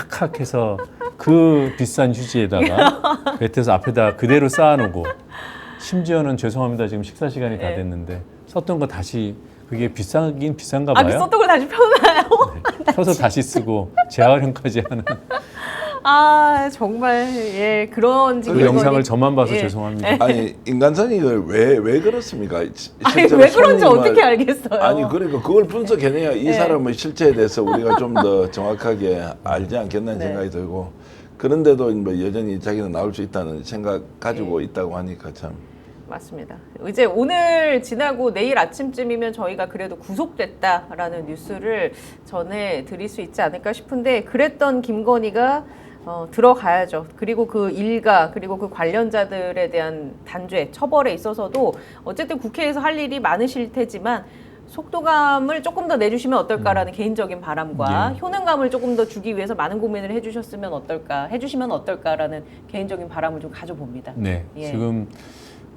칵칵 해서 그 비싼 휴지에다가 뱉어서 앞에다 그대로 쌓아놓고 심지어는 죄송합니다. 지금 식사 시간이 다 예. 됐는데 썼던 거 다시 그게 비싸긴 비싼가 봐요. 그 썼던 걸 다시 펴나요? 펴서 다시 쓰고 재활용까지 하는 정말 예 그런 그 영상을 저만 봐서 예. 죄송합니다. 아니 인간성이 이걸 왜 그렇습니까? 아니 실제로 왜 그런지 손님을- 어떻게 알겠어요? 아니 그러니까 그걸 분석해내야 이 네. 사람의 실체에 대해서 우리가 좀 더 정확하게 알지 않겠다는 네. 생각이 들고 그런데도 뭐 여전히 자기는 나올 수 있다는 생각 가지고 네. 있다고 하니까 참 맞습니다. 이제 오늘 지나고 내일 아침쯤이면 저희가 그래도 구속됐다라는 뉴스를 전해드릴 수 있지 않을까 싶은데 그랬던 김건희가 들어가야죠. 그리고 그 일가 그리고 그 관련자들에 대한 단죄 처벌에 있어서도 어쨌든 국회에서 할 일이 많으실 테지만 속도감을 조금 더 내주시면 어떨까라는 개인적인 바람과 예. 효능감을 조금 더 주기 위해서 많은 고민을 해주시면 어떨까라는 개인적인 바람을 좀 가져봅니다. 네, 예. 지금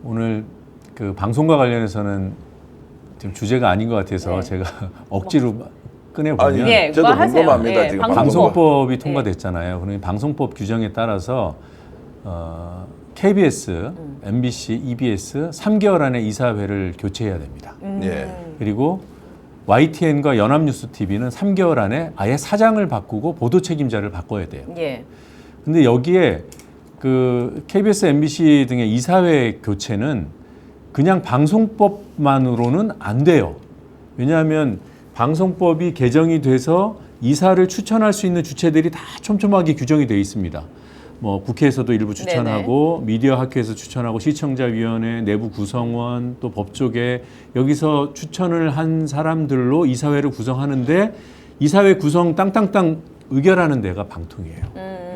오늘 그 방송과 관련해서는 지금 주제가 아닌 것 같아서 네. 제가 억지로 꺼내보면 아니, 예, 저도 그거 하세요. 궁금합니다. 예, 지금 방송법이 통과됐잖아요. 그러니 방송법 규정에 따라서 KBS, MBC, EBS 3개월 안에 이사회를 교체해야 됩니다. 예. 그리고 YTN과 연합뉴스TV는 3개월 안에 아예 사장을 바꾸고 보도 책임자를 바꿔야 돼요. 예. 근데 여기에 그 KBS, MBC 등의 이사회 교체는 그냥 방송법만으로는 안 돼요. 왜냐하면 방송법이 개정이 돼서 이사를 추천할 수 있는 주체들이 다 촘촘하게 규정이 되어 있습니다. 뭐 국회에서도 일부 추천하고 미디어 학회에서 추천하고 시청자위원회, 내부 구성원, 또 법조계 여기서 추천을 한 사람들로 이사회를 구성하는데 이사회 구성 땅땅땅 의결하는 데가 방통이에요.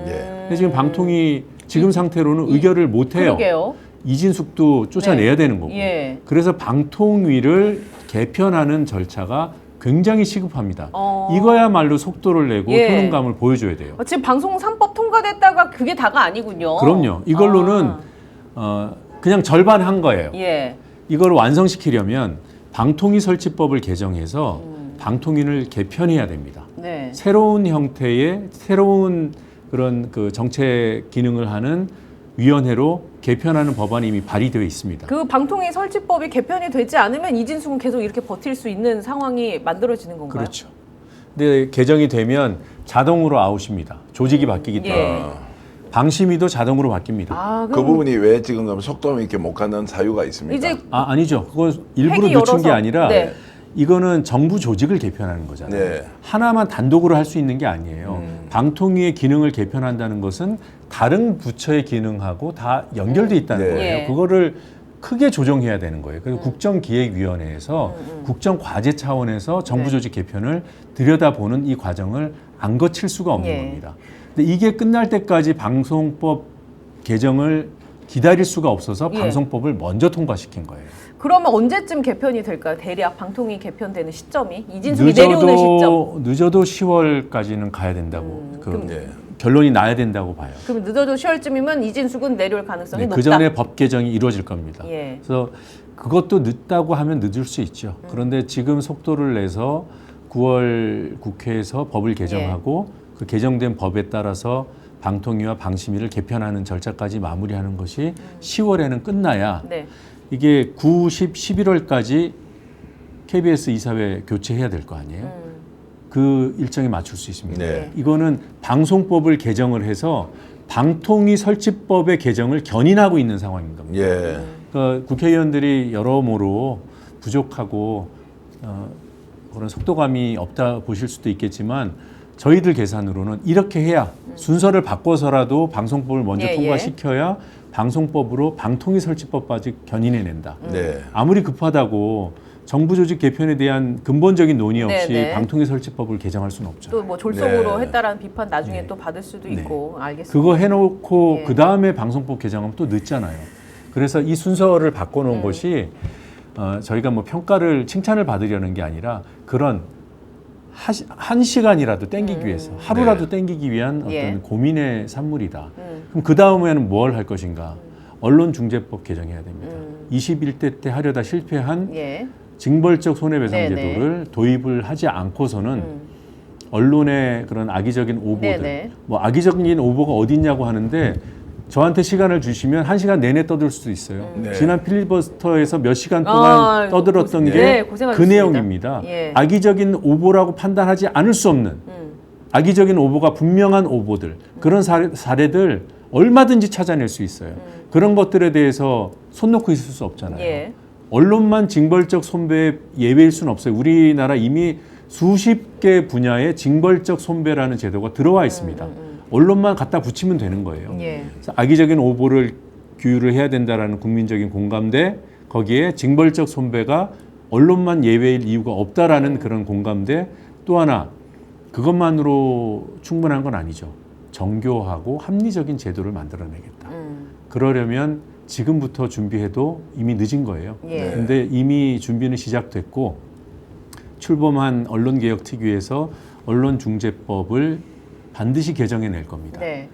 예. 근데 지금 방통이 지금 상태로는 의결을 못 해요. 그러게요. 이진숙도 쫓아내야 되는 거고. 예. 그래서 방통위를 개편하는 절차가 굉장히 시급합니다. 어. 이거야말로 속도를 내고 예. 효능감을 보여줘야 돼요. 지금 방송 3법 통과됐다가 그게 다가 아니군요. 그럼요. 이걸로는 그냥 절반 한 거예요. 예. 이걸 완성시키려면 방통위 설치법을 개정해서 방통위를 개편해야 됩니다. 네. 새로운 형태의 새로운 그런 그 정책 기능을 하는 위원회로 개편하는 법안이 이미 발의되어 있습니다. 그 방통위 설치법이 개편이 되지 않으면 이진숙은 계속 이렇게 버틸 수 있는 상황이 만들어지는 건가요? 그렇죠. 근데 개정이 되면 자동으로 아웃입니다. 조직이 바뀌기 예. 때문에. 방심위도 자동으로 바뀝니다. 아, 그 그럼 부분이 왜 지금 그럼 속도 있게 못 가는 사유가 있습니까? 이제 아니죠. 그건 일부러 획이 늦춘 게 열어서, 아니라 네. 이거는 정부 조직을 개편하는 거잖아요. 네. 하나만 단독으로 할 수 있는 게 아니에요. 방통위의 기능을 개편한다는 것은 다른 부처의 기능하고 다 연결돼 있다는 네. 거예요. 예. 그거를 크게 조정해야 되는 거예요. 그래서 국정기획위원회에서 국정과제 차원에서 정부 조직 개편을 들여다보는 이 과정을 안 거칠 수가 없는 예. 겁니다. 근데 이게 끝날 때까지 방송법 개정을 기다릴 수가 없어서 예. 방송법을 먼저 통과시킨 거예요. 그러면 언제쯤 개편이 될까요? 대략 방통위 개편되는 시점이 이진숙이 내려오는 시점. 늦어도 10월까지는 가야 된다고 그럼 예. 결론이 나야 된다고 봐요. 그럼 늦어도 10월쯤이면 이진숙은 내려올 가능성이 높다. 그 전에 법 개정이 이루어질 겁니다. 예. 그래서 그것도 늦다고 하면 늦을 수 있죠. 그런데 지금 속도를 내서 9월 국회에서 법을 개정하고 그 개정된 법에 따라서 방통위와 방심위를 개편하는 절차까지 마무리하는 것이 10월에는 끝나야 네. 이게 9, 10, 11월까지 KBS 이사회 교체해야 될 거 아니에요. 그 일정에 맞출 수 있습니다. 네. 이거는 방송법을 개정을 해서 방통위 설치법의 개정을 견인하고 있는 상황인 겁니다. 예. 그러니까 국회의원들이 여러모로 부족하고 그런 속도감이 없다 보실 수도 있겠지만 저희들 계산으로는 이렇게 해야 순서를 바꿔서라도 방송법을 먼저 예, 통과시켜야 방송법으로 방통위 설치법까지 견인해낸다. 네. 아무리 급하다고 정부 조직 개편에 대한 근본적인 논의 없이 네네. 방통위 설치법을 개정할 수는 없죠. 또 뭐 졸속으로 네. 했다라는 비판 나중에 네. 또 받을 수도 네. 있고 알겠습니다. 그거 해놓고 예. 그 다음에 방송법 개정하면 또 늦잖아요. 그래서 이 순서를 바꿔놓은 것이 저희가 뭐 평가를 칭찬을 받으려는 게 아니라 그런 한 시간이라도 땡기기 위해서 하루라도 땡기기 위한 어떤 예. 고민의 산물이다. 그럼 그 다음에는 뭘 할 것인가? 언론중재법 개정해야 됩니다. 21대 때 하려다 실패한 예. 징벌적 손해배상 네네. 제도를 도입을 하지 않고서는 언론의 그런 악의적인 오보들, 네네. 뭐 악의적인 오보가 어디 있냐고 하는데 저한테 시간을 주시면 1시간 내내 떠들 수도 있어요. 네. 지난 필리버스터에서 몇 시간 동안 떠들었던 네, 게 그 고생하셨습니다. 내용입니다. 예. 악의적인 오보라고 판단하지 않을 수 없는 악의적인 오보가 분명한 오보들 그런 사례들 얼마든지 찾아낼 수 있어요. 그런 것들에 대해서 손 놓고 있을 수 없잖아요. 예. 언론만 징벌적 손배의 예외일 수는 없어요. 우리나라 이미 수십 개 분야에 징벌적 손배라는 제도가 들어와 있습니다. 언론만 갖다 붙이면 되는 거예요. 예. 그래서 악의적인 오보를 규율을 해야 된다라는 국민적인 공감대 거기에 징벌적 손배가 언론만 예외일 이유가 없다라는 그런 공감대 또 하나 그것만으로 충분한 건 아니죠. 정교하고 합리적인 제도를 만들어내겠다. 그러려면 지금부터 준비해도 이미 늦은 거예요. 예. 근데 이미 준비는 시작됐고 출범한 언론개혁특위에서 언론중재법을 반드시 개정해낼 겁니다. 네.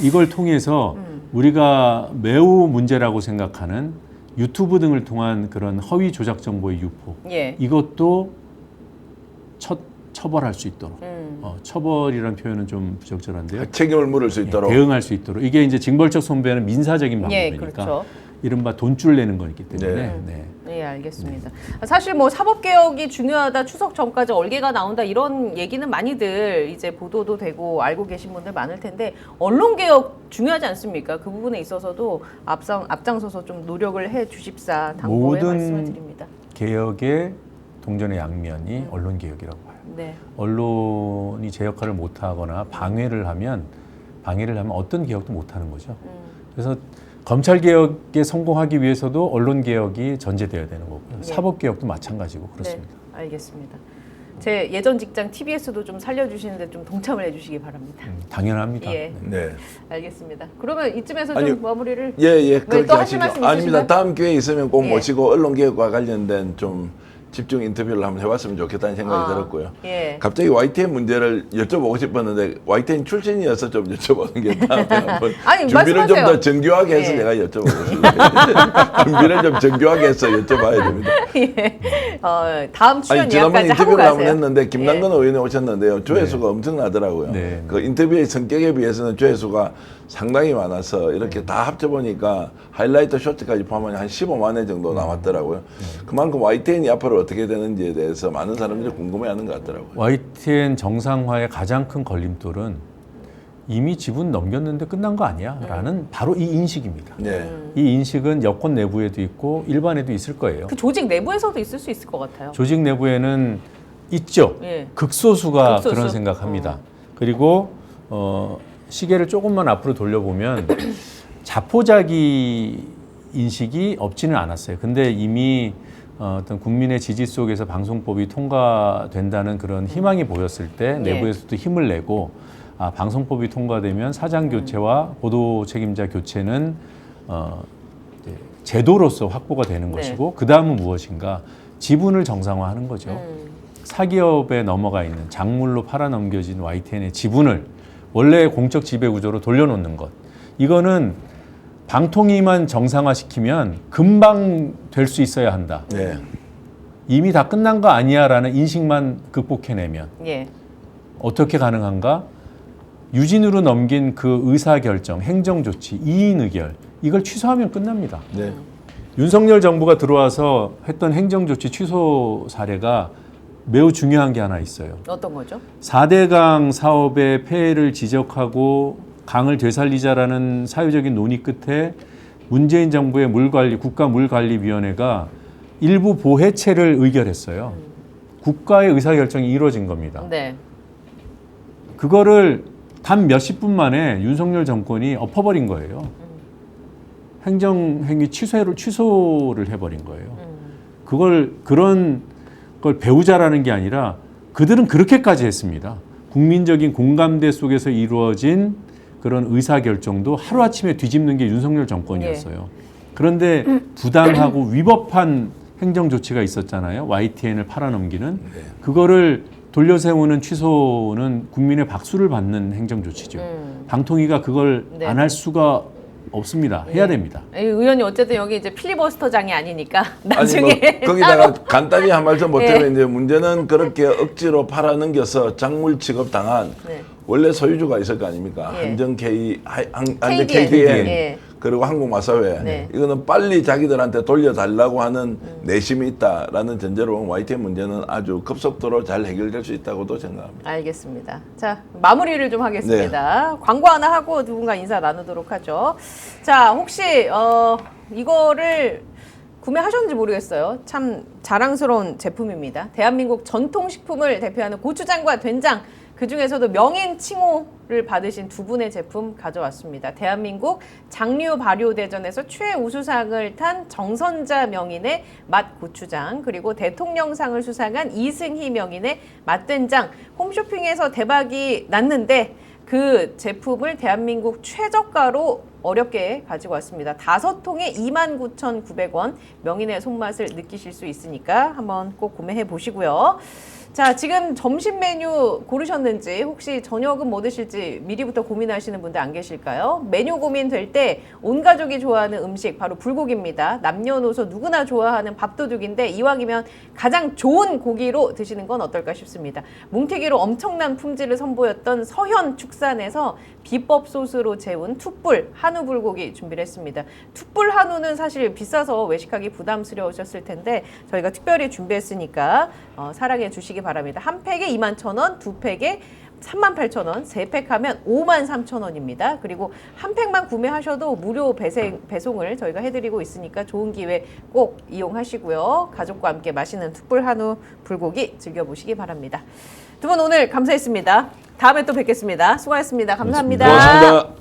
이걸 통해서 우리가 매우 문제라고 생각하는 유튜브 등을 통한 그런 허위 조작 정보의 유포 예. 이것도 처벌할 수 있도록 처벌이라는 표현은 좀 부적절한데요. 책임을 물을 수 있도록. 대응할 수 있도록 이게 이제 징벌적 손배는 민사적인 예, 방법이니까 그렇죠. 이른바 돈줄 내는 거기 때문에 네. 예, 알겠습니다. 사실 뭐 사법개혁이 중요하다, 추석 전까지 얼개가 나온다 이런 얘기는 많이들 이제 보도도 되고 알고 계신 분들 많을 텐데 언론개혁 중요하지 않습니까? 그 부분에 있어서도 앞장서서 좀 노력을 해 주십사 당부의 말씀을 드립니다. 개혁의 동전의 양면이 언론개혁이라고 봐요. 네. 언론이 제 역할을 못하거나 방해를 하면 어떤 개혁도 못하는 거죠. 그래서 검찰개혁에 성공하기 위해서도 언론개혁이 전제되어야 되는 거고요. 네. 사법개혁도 마찬가지고 그렇습니다. 네, 알겠습니다. 제 예전 직장 TBS도 좀 살려주시는데 좀 동참을 해주시기 바랍니다. 당연합니다. 예. 네. 알겠습니다. 그러면 이쯤에서 아니, 좀 마무리를 예, 또 그렇게 하실 하시죠. 말씀 아닙니다. 있으신가요? 다음 기회에 있으면 꼭 예. 모시고 언론개혁과 관련된 좀 집중 인터뷰를 한번 해봤으면 좋겠다는 생각이 들었고요. 예. 갑자기 YTN 문제를 여쭤보고 싶었는데 YTN 출신이어서 좀 여쭤보는 게 다음에 한번 아니, 준비를 좀 말씀하세요. 더 정교하게 해서 예. 제가 여쭤보겠습니다. 준비를 좀 정교하게 해서 여쭤봐야 됩니다. 예. 다음 출연 아니 지난번 예약까지 하고 인터뷰를 한번 가세요. 했는데 김남근 의원이 오셨는데요. 조회수가 엄청나더라고요. 네. 그 인터뷰의 성격에 비해서는 조회수가 상당히 많아서 이렇게 다 합쳐보니까 하이라이트 쇼트까지 포함하면 한 15만 회 정도 나왔더라고요. 그만큼 YTN이 앞으로 어떻게 되는지에 대해서 많은 사람들이 궁금해하는 것 같더라고요. YTN 정상화의 가장 큰 걸림돌은 이미 지분 넘겼는데 끝난 거 아니야? 라는 바로 이 인식입니다. 네. 이 인식은 여권 내부에도 있고 일반에도 있을 거예요. 그 조직 내부에서도 있을 수 있을 것 같아요. 조직 내부에는 있죠. 예. 극소수가 극소수. 그런 생각합니다. 그리고 시계를 조금만 앞으로 돌려보면 자포자기 인식이 없지는 않았어요. 근데 이미 어떤 국민의 지지 속에서 방송법이 통과된다는 그런 희망이 보였을 때 예. 내부에서도 힘을 내고 방송법이 통과되면 사장 교체와 보도 책임자 교체는 이제 제도로서 확보가 되는 네. 것이고 그 다음은 무엇인가 지분을 정상화하는 거죠. 사기업에 넘어가 있는 작물로 팔아넘겨진 YTN의 지분을 원래 공적 지배 구조로 돌려놓는 것. 이거는 방통위만 정상화시키면 금방 될 수 있어야 한다. 네. 이미 다 끝난 거 아니야라는 인식만 극복해내면 예. 어떻게 가능한가? 유진으로 넘긴 그 의사결정, 행정조치, 이인의결 이걸 취소하면 끝납니다. 네. 윤석열 정부가 들어와서 했던 행정조치 취소 사례가 매우 중요한 게 하나 있어요. 어떤 거죠? 4대강 사업의 폐해를 지적하고 강을 되살리자라는 사회적인 논의 끝에 문재인 정부의 국가물관리위원회가 일부 보해체를 의결했어요. 국가의 의사결정이 이루어진 겁니다. 네. 그거를 단 몇십 분 만에 윤석열 정권이 엎어버린 거예요. 행정행위 취소를 해버린 거예요. 그런 걸 배우자라는 게 아니라 그들은 그렇게까지 했습니다. 국민적인 공감대 속에서 이루어진 그런 의사결정도 하루아침에 뒤집는 게 윤석열 정권이었어요. 그런데 부당하고 위법한 행정조치가 있었잖아요. YTN을 팔아넘기는. 그거를 돌려세우는 취소는 국민의 박수를 받는 행정조치죠. 방통위가 그걸 네. 안 할 수가 없습니다. 해야 됩니다. 의원이 어쨌든 여기 이제 필리버스터장이 아니니까 아니 나중에 뭐 거기다가 간단히 한 말 좀 못하면 예. 이제 문제는 그렇게 억지로 팔아넘겨서 작물 취급 당한 네. 원래 소유주가 있을 거 아닙니까? 예. 한전 KDN. KDN 예. 그리고 한국마사회 네. 이거는 빨리 자기들한테 돌려달라고 하는 내심이 있다라는 전제로 보면 YTN 문제는 아주 급속도로 잘 해결될 수 있다고도 생각합니다. 알겠습니다. 자, 마무리를 좀 하겠습니다. 광고 하나 하고 두 분과 인사 나누도록 하죠. 자, 혹시 이거를 구매하셨는지 모르겠어요. 참 자랑스러운 제품입니다. 대한민국 전통식품을 대표하는 고추장과 된장, 그중에서도 명인 칭호를 받으신 두 분의 제품 가져왔습니다. 대한민국 장류 발효 대전에서 최우수상을 탄 정선자 명인의 맛 고추장, 그리고 대통령상을 수상한 이승희 명인의 맛된장. 홈쇼핑에서 대박이 났는데 그 제품을 대한민국 최저가로 어렵게 가지고 왔습니다. 5통에 29,900원. 명인의 손맛을 느끼실 수 있으니까 한번 꼭 구매해 보시고요. 자, 지금 점심 메뉴 고르셨는지 혹시 저녁은 뭐 드실지 미리부터 고민하시는 분들 안 계실까요? 메뉴 고민될 때 온 가족이 좋아하는 음식 바로 불고기입니다. 남녀노소 누구나 좋아하는 밥도둑인데 이왕이면 가장 좋은 고기로 드시는 건 어떨까 싶습니다. 뭉티기로 엄청난 품질을 선보였던 서현 축산에서 비법 소스로 재운 툭불 한우 불고기 준비를 했습니다. 툭불 한우는 사실 비싸서 외식하기 부담스러우셨을 텐데 저희가 특별히 준비했으니까 사랑해 주시기 바랍니다. 한 팩에 21,000원, 두 팩에 38,000원, 세 팩 하면 53,000원입니다. 그리고 한 팩만 구매하셔도 무료 배송을 저희가 해드리고 있으니까 좋은 기회 꼭 이용하시고요. 가족과 함께 맛있는 툭불 한우 불고기 즐겨보시기 바랍니다. 두 분 오늘 감사했습니다. 다음에 또 뵙겠습니다. 수고하셨습니다. 감사합니다. 고맙습니다.